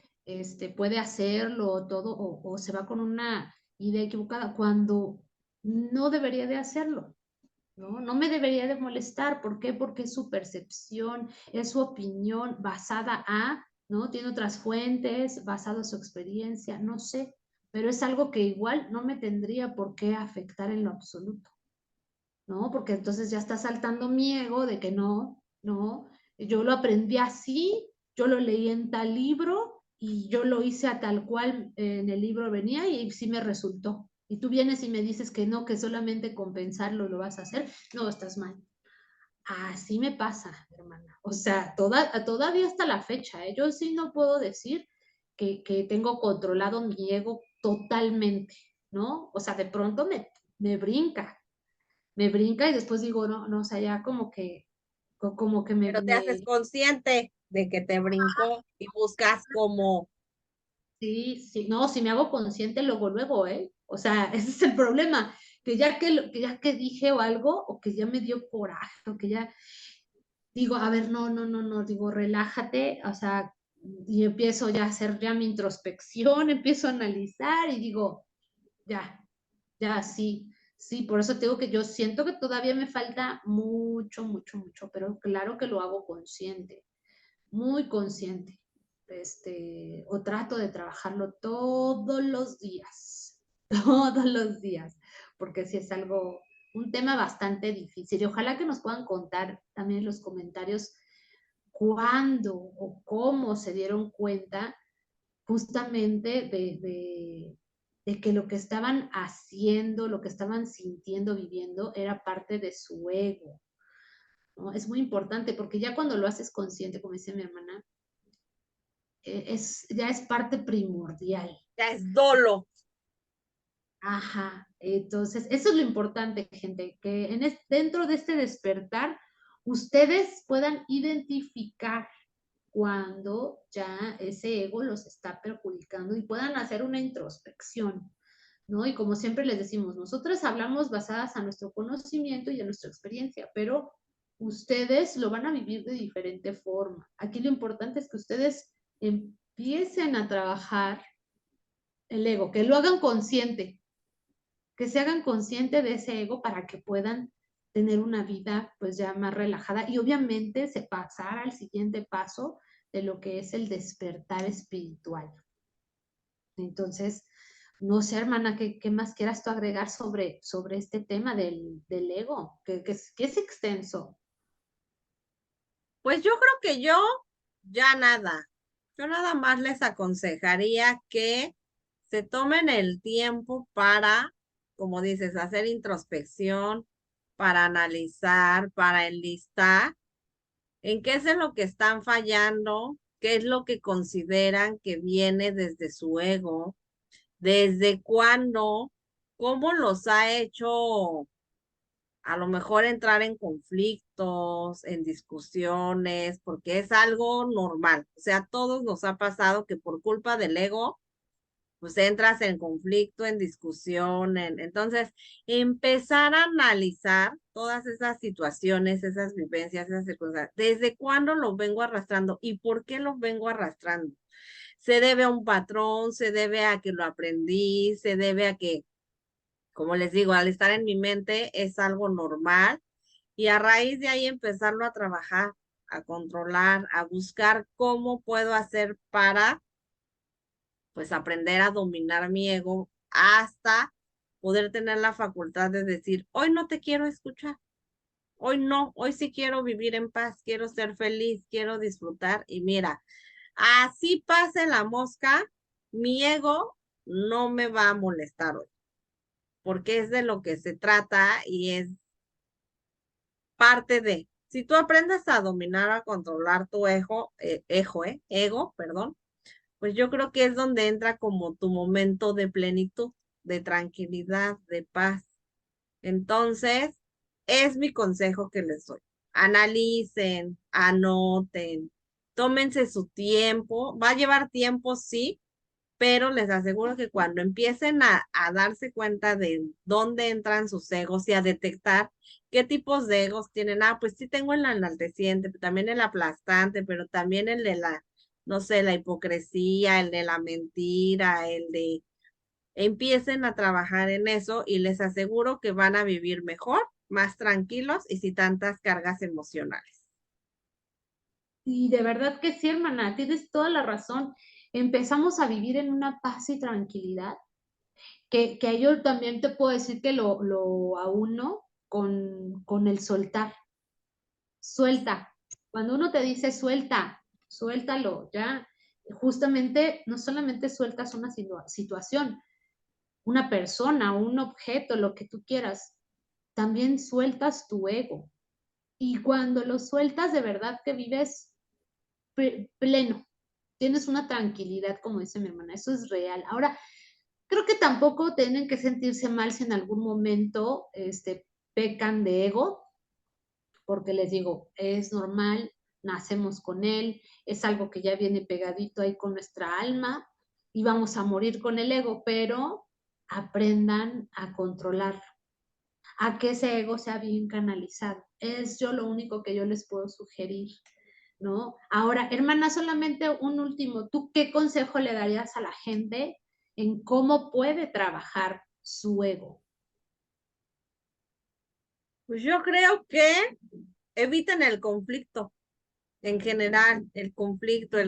puede hacerlo todo o se va con una idea equivocada cuando no debería de hacerlo, ¿no? No me debería de molestar. ¿Por qué? Porque es su percepción, es su opinión basada ¿no? Tiene otras fuentes, basado en su experiencia, no sé, pero es algo que igual no me tendría por qué afectar en lo absoluto. ¿No? Porque entonces ya está saltando mi ego de que no, yo lo aprendí así, yo lo leí en tal libro y yo lo hice a tal cual en el libro venía y sí me resultó. Y tú vienes y me dices que no, que solamente compensarlo lo vas a hacer, no, estás mal. Así me pasa, hermana. O sea, todavía hasta la fecha, ¿eh? Yo sí no puedo decir que tengo controlado mi ego totalmente, ¿no? O sea, de pronto me brinca y después digo, no, no, o sea, ya como que Pero te haces consciente de que te brincó y buscas como, sí, sí, no, si me hago consciente luego, ¿eh? O sea, ese es el problema, que ya que dije o algo, o que ya me dio coraje, o que ya digo, a ver, no, digo, relájate, o sea, y empiezo ya a hacer ya mi introspección, empiezo a analizar y digo, ya, ya, sí, sí, por eso te digo que yo siento que todavía me falta mucho, pero claro que lo hago consciente, muy consciente. O trato de trabajarlo todos los días, todos los días, porque si es algo un tema bastante difícil y ojalá que nos puedan contar también en los comentarios cuándo o cómo se dieron cuenta justamente de que lo que estaban haciendo, lo que estaban sintiendo, viviendo, era parte de su ego, ¿no? Es muy importante porque ya cuando lo haces consciente, como dice mi hermana, ya es parte primordial. Ya es dolo. Ajá, entonces eso es lo importante, gente, que dentro de este despertar ustedes puedan identificar cuando ya ese ego los está perjudicando y puedan hacer una introspección, ¿no? Y como siempre les decimos, nosotros hablamos basadas a nuestro conocimiento y a nuestra experiencia, pero ustedes lo van a vivir de diferente forma. Aquí lo importante es que ustedes empiecen a trabajar el ego, que lo hagan consciente, que se hagan consciente de ese ego para que puedan tener una vida pues ya más relajada y obviamente se pasar al siguiente paso de lo que es el despertar espiritual. Entonces, no sé, hermana, ¿qué más quieras tú agregar sobre este tema del ego? Que es extenso. Pues yo creo que yo ya nada. Yo nada más les aconsejaría que se tomen el tiempo para, como dices, hacer introspección, para analizar, para enlistar en qué es en lo que están fallando, qué es lo que consideran que viene desde su ego, desde cuándo, cómo los ha hecho a lo mejor entrar en conflictos, en discusiones, porque es algo normal. O sea, a todos nos ha pasado que por culpa del ego, pues entras en conflicto, en discusión, entonces empezar a analizar todas esas situaciones, esas vivencias, esas circunstancias, desde cuándo los vengo arrastrando y por qué los vengo arrastrando. Se debe a un patrón, se debe a que lo aprendí, se debe a que, como les digo, al estar en mi mente es algo normal y a raíz de ahí empezarlo a trabajar, a controlar, a buscar cómo puedo hacer para, pues, aprender a dominar mi ego hasta poder tener la facultad de decir, hoy no te quiero escuchar, hoy no, hoy sí quiero vivir en paz, quiero ser feliz, quiero disfrutar y mira, así pase la mosca, mi ego no me va a molestar hoy, porque es de lo que se trata y es parte de, si tú aprendes a dominar, a controlar tu ego, perdón, pues yo creo que es donde entra como tu momento de plenitud, de tranquilidad, de paz. Entonces, es mi consejo que les doy. Analicen, anoten, tómense su tiempo. Va a llevar tiempo, sí, pero les aseguro que cuando empiecen a darse cuenta de dónde entran sus egos y a detectar qué tipos de egos tienen, pues sí tengo el enalteciente, pero también el aplastante, pero también el de la, no sé, la hipocresía, el de la mentira, el de, empiecen a trabajar en eso y les aseguro que van a vivir mejor, más tranquilos y sin tantas cargas emocionales. Y de verdad que sí, hermana, tienes toda la razón. Empezamos a vivir en una paz y tranquilidad, que yo también te puedo decir que lo auno con el soltar. Suelta. Cuando uno te dice suelta, suéltalo, ya. Justamente, no solamente sueltas una situación, una persona, un objeto, lo que tú quieras, también sueltas tu ego. Y cuando lo sueltas, de verdad que vives pleno, tienes una tranquilidad, como dice mi hermana, eso es real. Ahora, creo que tampoco tienen que sentirse mal si en algún momento pecan de ego, porque les digo, es normal, nacemos con él, es algo que ya viene pegadito ahí con nuestra alma y vamos a morir con el ego, pero aprendan a controlarlo, a que ese ego sea bien canalizado. Es yo lo único que yo les puedo sugerir, ¿no? Ahora, hermana, solamente un último, ¿tú qué consejo le darías a la gente en cómo puede trabajar su ego? Pues yo creo que eviten el conflicto. En general, el conflicto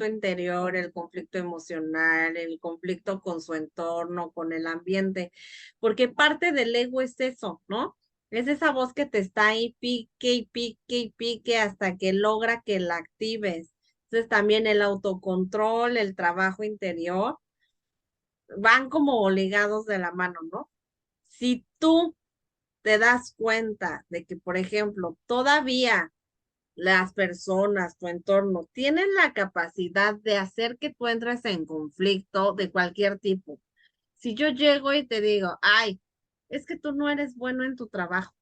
interior, el conflicto emocional, el conflicto con su entorno, con el ambiente, porque parte del ego es eso, ¿no? Es esa voz que te está ahí pique y pique y pique hasta que logra que la actives. Entonces también el autocontrol, el trabajo interior, van como ligados de la mano, ¿no? Si tú te das cuenta de que, por ejemplo, todavía las personas, tu entorno, tienen la capacidad de hacer que tú entres en conflicto de cualquier tipo. Si yo llego y te digo, ay, es que tú no eres bueno en tu trabajo,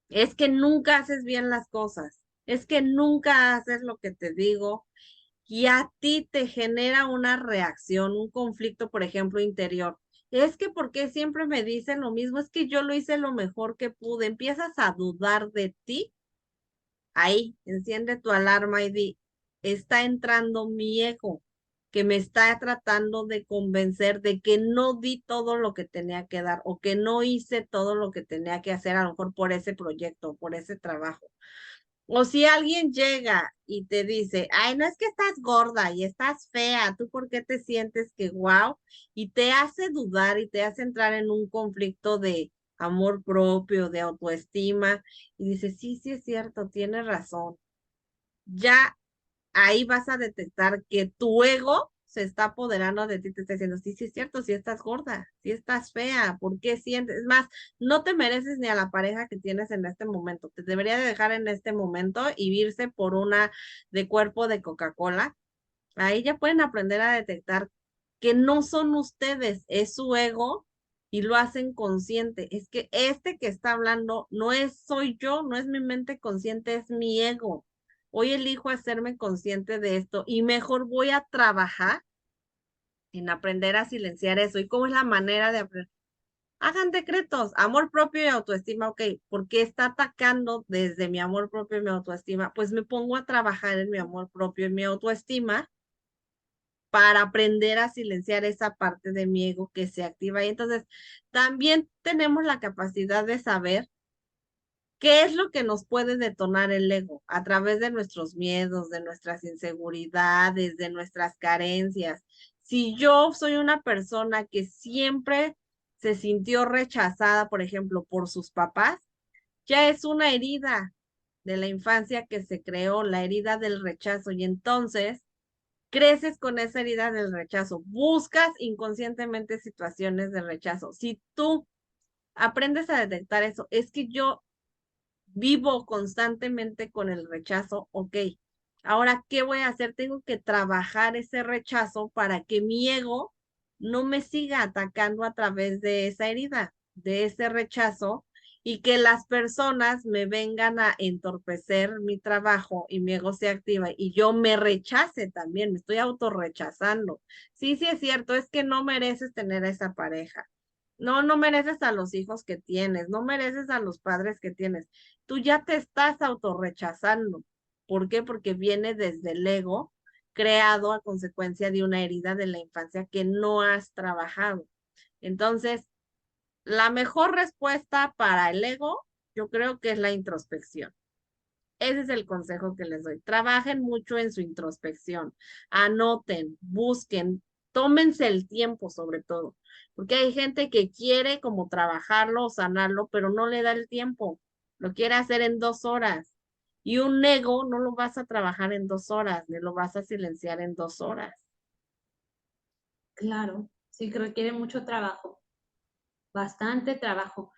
es que nunca haces bien las cosas, es que nunca haces lo que te digo y a ti te genera una reacción, un conflicto, por ejemplo, interior. Es que porque siempre me dicen lo mismo, es que yo lo hice lo mejor que pude, empiezas a dudar de ti. Ahí, enciende tu alarma y di, está entrando mi ego, que me está tratando de convencer de que no di todo lo que tenía que dar o que no hice todo lo que tenía que hacer a lo mejor por ese proyecto, por ese trabajo. O si alguien llega y te dice, ay, no es que estás gorda y estás fea, ¿tú por qué te sientes que wow? Y te hace dudar y te hace entrar en un conflicto de amor propio, de autoestima, y dices, sí, sí es cierto, tienes razón. Ya ahí vas a detectar que tu ego se está apoderando de ti, te está diciendo, sí, sí es cierto, sí estás gorda, sí estás fea, ¿por qué sientes? Es más, no te mereces ni a la pareja que tienes en este momento, te debería de dejar en este momento y irse por una de cuerpo de Coca-Cola. Ahí ya pueden aprender a detectar que no son ustedes, es su ego y lo hacen consciente. Es que este que está hablando no es soy yo, no es mi mente consciente, es mi ego. Hoy elijo hacerme consciente de esto y mejor voy a trabajar en aprender a silenciar eso. ¿Y cómo es la manera de aprender? Hagan decretos, amor propio y autoestima, ok, ¿por qué está atacando desde mi amor propio y mi autoestima? Pues me pongo a trabajar en mi amor propio y mi autoestima para aprender a silenciar esa parte de mi ego que se activa. Y entonces también tenemos la capacidad de saber qué es lo que nos puede detonar el ego a través de nuestros miedos, de nuestras inseguridades, de nuestras carencias. Si yo soy una persona que siempre se sintió rechazada, por ejemplo, por sus papás, ya es una herida de la infancia que se creó, la herida del rechazo. Y entonces creces con esa herida del rechazo, buscas inconscientemente situaciones de rechazo. Si tú aprendes a detectar eso, es que yo vivo constantemente con el rechazo, ok. Ahora, ¿qué voy a hacer? Tengo que trabajar ese rechazo para que mi ego no me siga atacando a través de esa herida, de ese rechazo, y que las personas me vengan a entorpecer mi trabajo y mi ego se activa y yo me rechace también, me estoy autorrechazando. Sí, sí es cierto, es que no mereces tener a esa pareja. No, no mereces a los hijos que tienes, no mereces a los padres que tienes. Tú ya te estás autorrechazando. ¿Por qué? Porque viene desde el ego creado a consecuencia de una herida de la infancia que no has trabajado. Entonces, la mejor respuesta para el ego, yo creo que es la introspección. Ese es el consejo que les doy. Trabajen mucho en su introspección. Anoten, busquen, tómense el tiempo sobre todo, porque hay gente que quiere como trabajarlo, sanarlo, pero no le da el tiempo. Lo quiere hacer en 2 horas. Y un ego no lo vas a trabajar en 2 horas, ni lo vas a silenciar en 2 horas. Claro, sí que requiere mucho trabajo, bastante trabajo.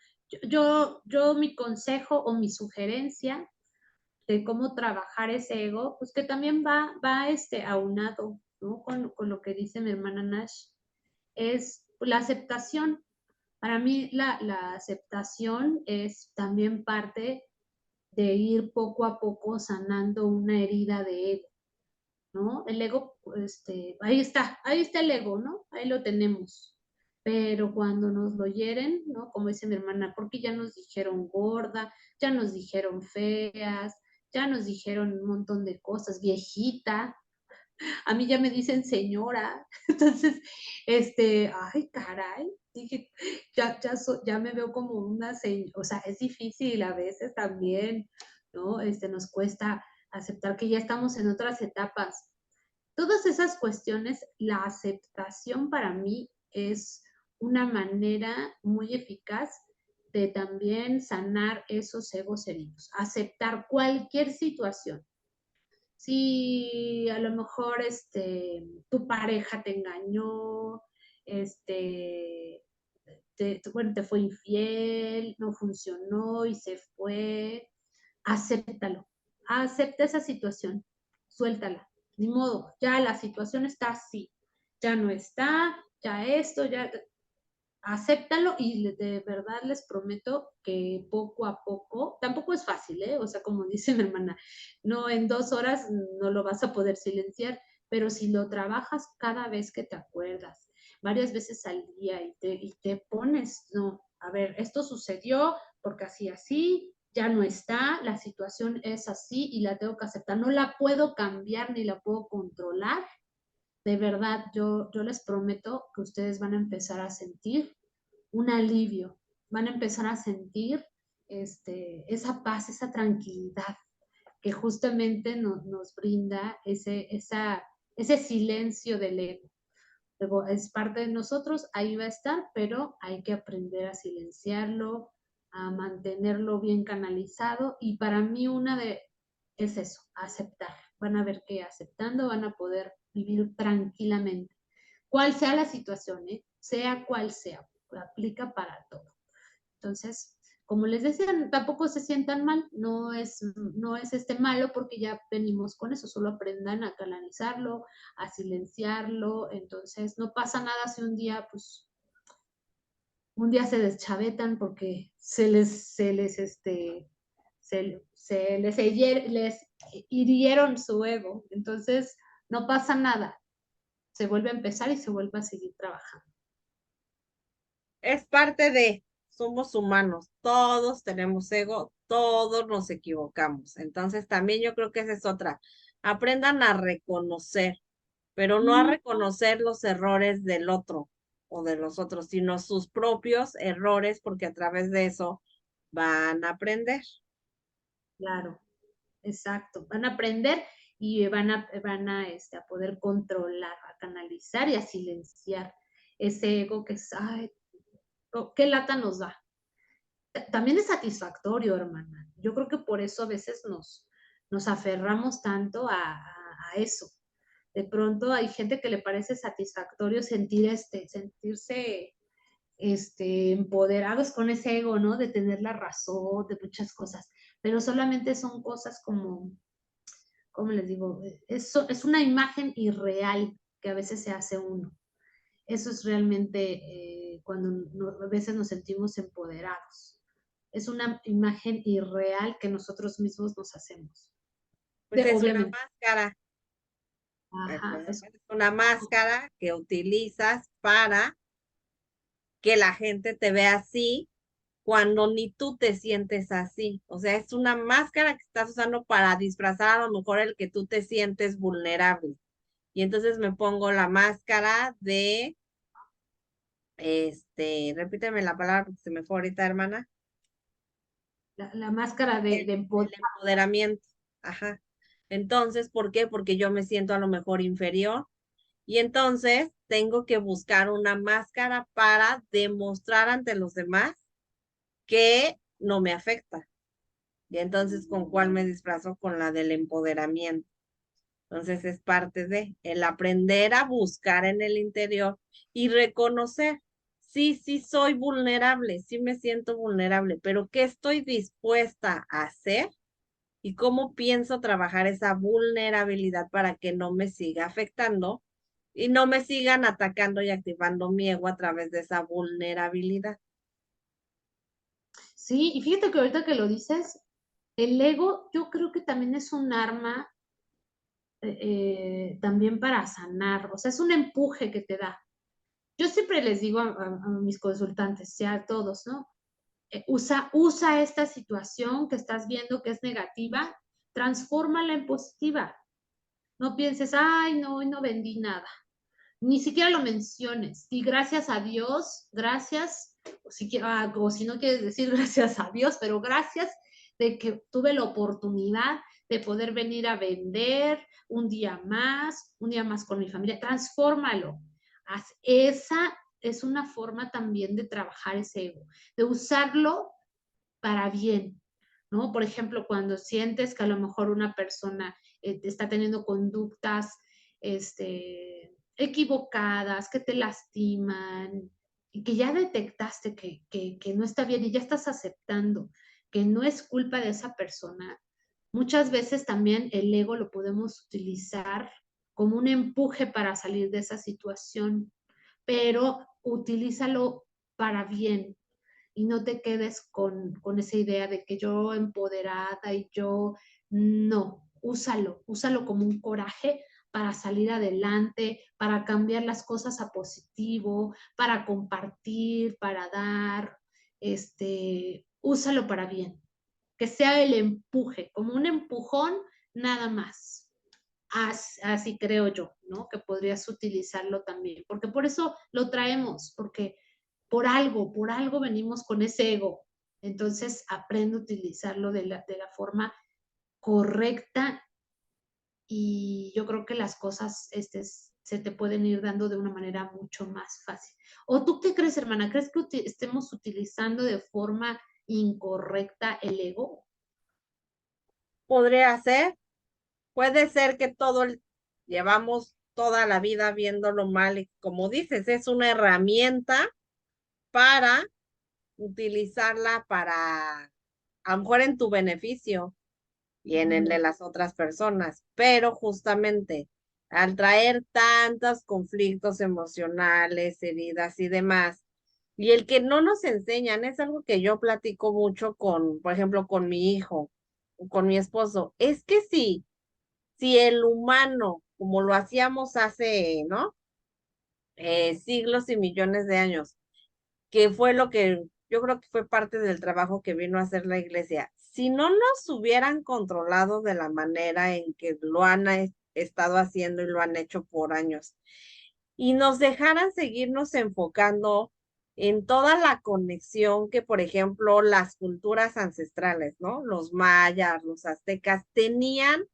Yo mi consejo o mi sugerencia de cómo trabajar ese ego, pues que también va aunado, ¿no? Con lo que dice mi hermana Nash, es la aceptación. Para mí la aceptación es también parte de ir poco a poco sanando una herida de ego, ¿no? El ego, ahí está el ego, ¿no? Ahí lo tenemos. Pero cuando nos lo hieren, ¿no? Como dice mi hermana, porque ya nos dijeron gorda, ya nos dijeron feas, ya nos dijeron un montón de cosas, viejita, a mí ya me dicen señora, entonces, ay, caray, dije, ya me veo como una señora, o sea, es difícil a veces también, ¿no? Nos cuesta aceptar que ya estamos en otras etapas. Todas esas cuestiones, la aceptación para mí es una manera muy eficaz de también sanar esos egos heridos, aceptar cualquier situación. Si a lo mejor tu pareja te engañó, bueno, te fue infiel, no funcionó y se fue, acéptalo, acepta esa situación, suéltala, ni modo, ya la situación está así, ya no está, ya esto, ya acéptalo y de verdad les prometo que poco a poco, tampoco es fácil, ¿eh? O sea, como dice mi hermana, no en 2 horas no lo vas a poder silenciar, pero si lo trabajas cada vez que te acuerdas, varias veces al día y te pones, no, a ver, esto sucedió porque así, así, ya no está, la situación es así y la tengo que aceptar, no la puedo cambiar ni la puedo controlar. De verdad, yo les prometo que ustedes van a empezar a sentir un alivio, van a empezar a sentir esa paz, esa tranquilidad que justamente nos brinda ese silencio del ego. Luego, es parte de nosotros, ahí va a estar, pero hay que aprender a silenciarlo, a mantenerlo bien canalizado y para mí es eso, aceptar. Van a ver que aceptando van a poder vivir tranquilamente. Cual sea la situación, ¿eh? Sea cual sea, aplica para todo. Entonces, como les decía, tampoco se sientan mal, no es malo porque ya venimos con eso, solo aprendan a canalizarlo, a silenciarlo, entonces no pasa nada si un día se deschavetan porque les hirieron su ego, entonces no pasa nada, se vuelve a empezar y se vuelve a seguir trabajando. Es parte de, somos humanos, todos tenemos ego, todos nos equivocamos. Entonces también yo creo que esa es otra. Aprendan a reconocer, pero no a reconocer los errores del otro o de los otros, sino sus propios errores, porque a través de eso van a aprender. Claro, exacto. Van a aprender y van a poder controlar, a canalizar y a silenciar ese ego que es, ay, qué lata nos da. También es satisfactorio, hermana. Yo creo que por eso a veces nos aferramos tanto a eso. De pronto hay gente que le parece satisfactorio sentirse empoderados con ese ego, ¿no? De tener la razón, de muchas cosas, pero solamente son cosas como, ¿cómo les digo? Es una imagen irreal que a veces se hace uno. Eso es realmente cuando a veces nos sentimos empoderados. Es una imagen irreal que nosotros mismos nos hacemos. Pues es una Obviamente. máscara, Ajá, ¿verdad? Es una máscara que utilizas para que la gente te vea así cuando ni tú te sientes así. O sea, es una máscara que estás usando para disfrazar a lo mejor el que tú te sientes vulnerable. Y entonces me pongo la máscara de, repíteme la palabra porque se me fue ahorita, hermana. la máscara de El empoderamiento. Ajá. Entonces, ¿por qué? Porque yo me siento a lo mejor inferior. Y entonces tengo que buscar una máscara para demostrar ante los demás que no me afecta. Y entonces, ¿con cuál me disfrazo? Con la del empoderamiento. Entonces, es parte de el aprender a buscar en el interior y reconocer, sí, sí soy vulnerable, sí me siento vulnerable, pero ¿qué estoy dispuesta a hacer? Y cómo pienso trabajar esa vulnerabilidad para que no me siga afectando y no me sigan atacando y activando mi ego a través de esa vulnerabilidad. Sí, y fíjate que ahorita que lo dices, el ego yo creo que también es un arma también para sanar, o sea, es un empuje que te da. Yo siempre les digo a mis consultantes, ya a todos, ¿no? Usa esta situación que estás viendo que es negativa, transfórmala en positiva. No pienses, ay, no, hoy no vendí nada. Ni siquiera lo menciones. Y gracias a Dios, gracias, o si no quieres decir gracias a Dios, pero gracias de que tuve la oportunidad de poder venir a vender un día más con mi familia. Transfórmalo. Haz es una forma también de trabajar ese ego, de usarlo para bien, ¿no? Por ejemplo, cuando sientes que a lo mejor una persona está teniendo conductas equivocadas, que te lastiman, y que ya detectaste que no está bien y ya estás aceptando que no es culpa de esa persona, muchas veces también el ego lo podemos utilizar como un empuje para salir de esa situación, pero utilízalo para bien, y no te quedes con esa idea de que yo empoderada y yo no, úsalo como un coraje para salir adelante, para cambiar las cosas a positivo, para compartir, para dar, úsalo para bien, que sea el empuje, como un empujón nada más. Así creo yo, ¿no? Que podrías utilizarlo también, porque por eso lo traemos, porque por algo venimos con ese ego. Entonces aprende a utilizarlo de la forma correcta y yo creo que las cosas se te pueden ir dando de una manera mucho más fácil. ¿O tú qué crees, hermana? ¿Crees que estemos utilizando de forma incorrecta el ego? Podría ser, puede ser que llevamos toda la vida viéndolo mal y como dices, es una herramienta para utilizarla para, a lo mejor en tu beneficio y en el de las otras personas, pero justamente al traer tantos conflictos emocionales, heridas y demás, y el que no nos enseñan, es algo que yo platico mucho con, por ejemplo, con mi hijo, o con mi esposo, es que si el humano, como lo hacíamos hace, ¿no? Siglos y millones de años, que fue lo que yo creo que fue parte del trabajo que vino a hacer la iglesia. Si no nos hubieran controlado de la manera en que lo han estado haciendo y lo han hecho por años, y nos dejaran seguirnos enfocando en toda la conexión que, por ejemplo, las culturas ancestrales, ¿no? Los mayas, los aztecas tenían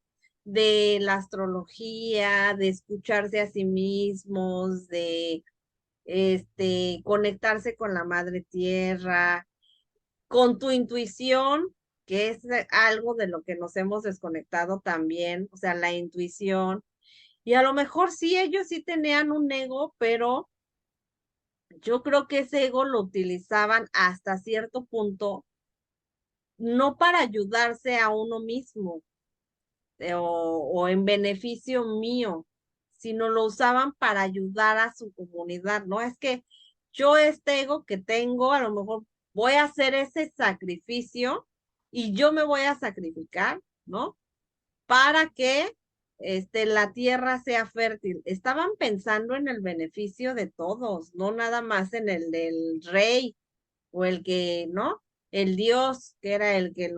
de la astrología, de escucharse a sí mismos, de conectarse con la madre tierra, con tu intuición, que es algo de lo que nos hemos desconectado también, o sea, la intuición. Y a lo mejor sí, ellos sí tenían un ego, pero yo creo que ese ego lo utilizaban hasta cierto punto, no para ayudarse a uno mismo, o en beneficio mío, sino lo usaban para ayudar a su comunidad, ¿no? Es que yo este ego que tengo, a lo mejor voy a hacer ese sacrificio y yo me voy a sacrificar, ¿no? Para que la tierra sea fértil. Estaban pensando en el beneficio de todos, no nada más en el del rey o el que, ¿no? El Dios, que era el que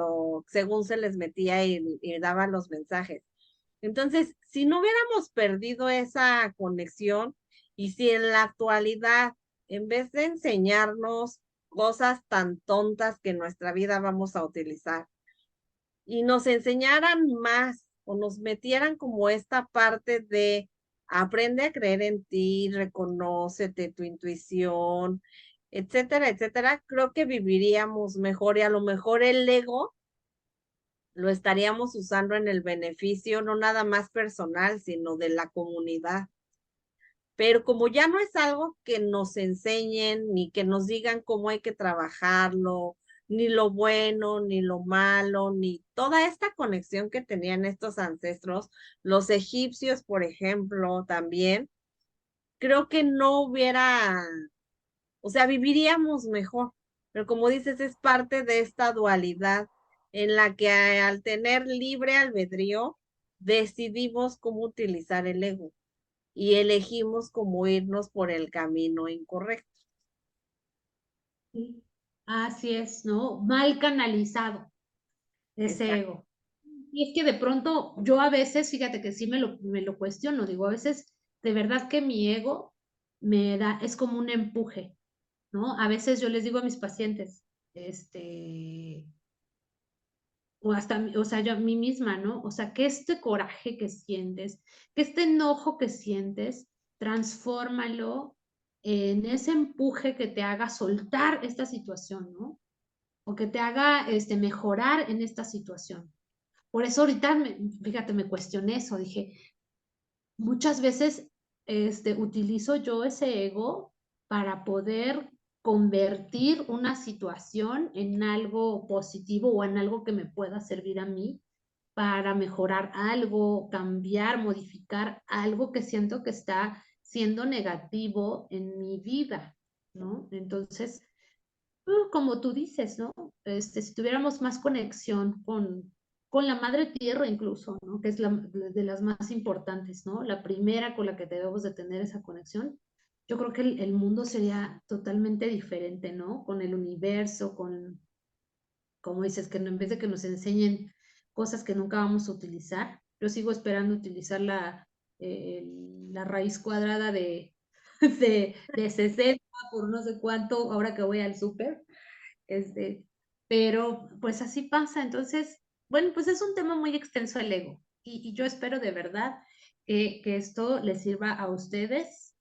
según se les metía y daba los mensajes. Entonces, si no hubiéramos perdido esa conexión y si en la actualidad, en vez de enseñarnos cosas tan tontas que en nuestra vida vamos a utilizar, y nos enseñaran más o nos metieran como esta parte de aprende a creer en ti, reconócete tu intuición, etcétera, etcétera, creo que viviríamos mejor y a lo mejor el ego lo estaríamos usando en el beneficio no nada más personal, sino de la comunidad. Pero como ya no es algo que nos enseñen ni que nos digan cómo hay que trabajarlo, ni lo bueno, ni lo malo, ni toda esta conexión que tenían estos ancestros, los egipcios, por ejemplo, también, creo que no hubiera, o sea, viviríamos mejor. Pero como dices, es parte de esta dualidad en la que al tener libre albedrío, decidimos cómo utilizar el ego y elegimos cómo irnos por el camino incorrecto. Sí. Así es, ¿no? Mal canalizado ese Exacto. ego. Y es que de pronto yo a veces, fíjate que sí me lo cuestiono, digo, a veces de verdad que mi ego me da, es como un empuje, ¿no? A veces yo les digo a mis pacientes, este, o hasta, o sea, yo a mí misma, ¿no? O sea, que este coraje que sientes, que este enojo que sientes, transfórmalo en ese empuje que te haga soltar esta situación, ¿no? O que te haga mejorar en esta situación. Por eso ahorita, fíjate, me cuestioné eso, dije, muchas veces utilizo yo ese ego para poder convertir una situación en algo positivo o en algo que me pueda servir a mí para mejorar algo, cambiar, modificar algo que siento que está siendo negativo en mi vida, ¿no? Entonces, como tú dices, ¿no? Si tuviéramos más conexión con la madre tierra incluso, ¿no? Que es de las más importantes, ¿no? La primera con la que debemos de tener esa conexión. Yo creo que el mundo sería totalmente diferente, ¿no? Con el universo, como dices, que en vez de que nos enseñen cosas que nunca vamos a utilizar, yo sigo esperando utilizar eh, la raíz cuadrada de 60 por no sé cuánto, ahora que voy al súper. Este, pero pues así pasa. Entonces, bueno, pues es un tema muy extenso el ego. Y yo espero de verdad que esto les sirva a ustedes,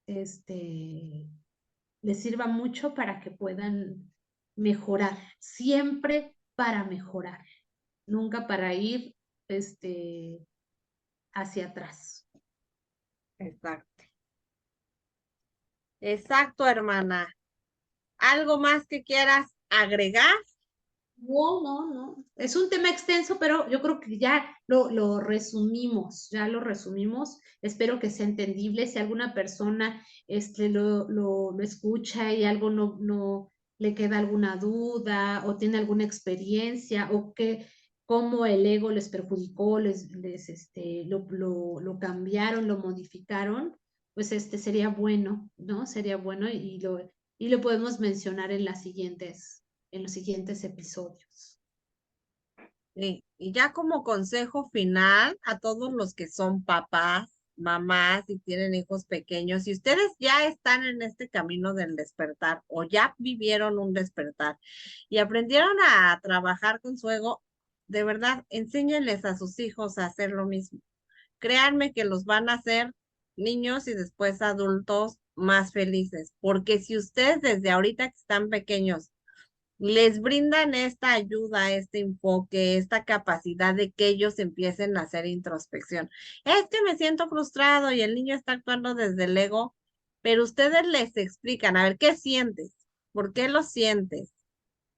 les sirva mucho para que puedan mejorar, siempre para mejorar, nunca para ir hacia atrás. Exacto. Exacto, hermana. ¿Algo más que quieras agregar? No, no, no. Es un tema extenso, pero yo creo que ya lo resumimos, ya lo resumimos. Espero que sea entendible. Si alguna persona lo escucha y algo no le queda alguna duda o tiene alguna experiencia o que cómo el ego les perjudicó, lo cambiaron, lo modificaron, pues sería bueno, ¿no? Sería bueno y lo podemos mencionar en los siguientes episodios. Y ya como consejo final a todos los que son papás, mamás y tienen hijos pequeños, si ustedes ya están en este camino del despertar o ya vivieron un despertar y aprendieron a trabajar con su ego, de verdad, enséñenles a sus hijos a hacer lo mismo. Créanme que los van a hacer niños y después adultos más felices, porque si ustedes desde ahorita que están pequeños les brindan esta ayuda, este enfoque, esta capacidad de que ellos empiecen a hacer introspección. Es que me siento frustrado y el niño está actuando desde el ego, pero ustedes les explican, a ver, ¿qué sientes? ¿Por qué lo sientes?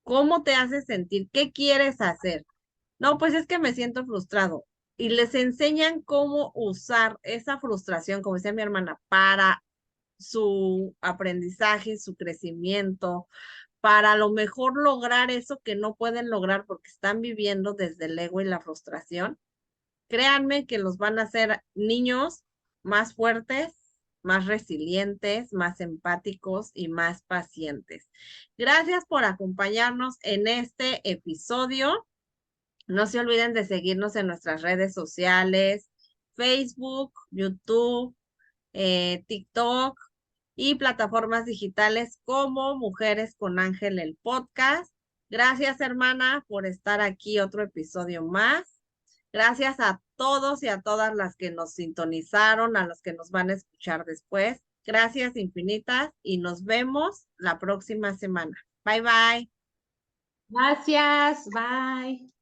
¿Cómo te hace sentir? ¿Qué quieres hacer? No, pues es que me siento frustrado. Y les enseñan cómo usar esa frustración, como decía mi hermana, para su aprendizaje, su crecimiento, para a lo mejor lograr eso que no pueden lograr porque están viviendo desde el ego y la frustración. Créanme que los van a hacer niños más fuertes, más resilientes, más empáticos y más pacientes. Gracias por acompañarnos en este episodio. No se olviden de seguirnos en nuestras redes sociales, Facebook, YouTube, TikTok y plataformas digitales como Mujeres con Ángel, el podcast. Gracias, hermana, por estar aquí otro episodio más. Gracias a todos y a todas las que nos sintonizaron, a los que nos van a escuchar después. Gracias infinitas y nos vemos la próxima semana. Bye bye. Gracias, bye.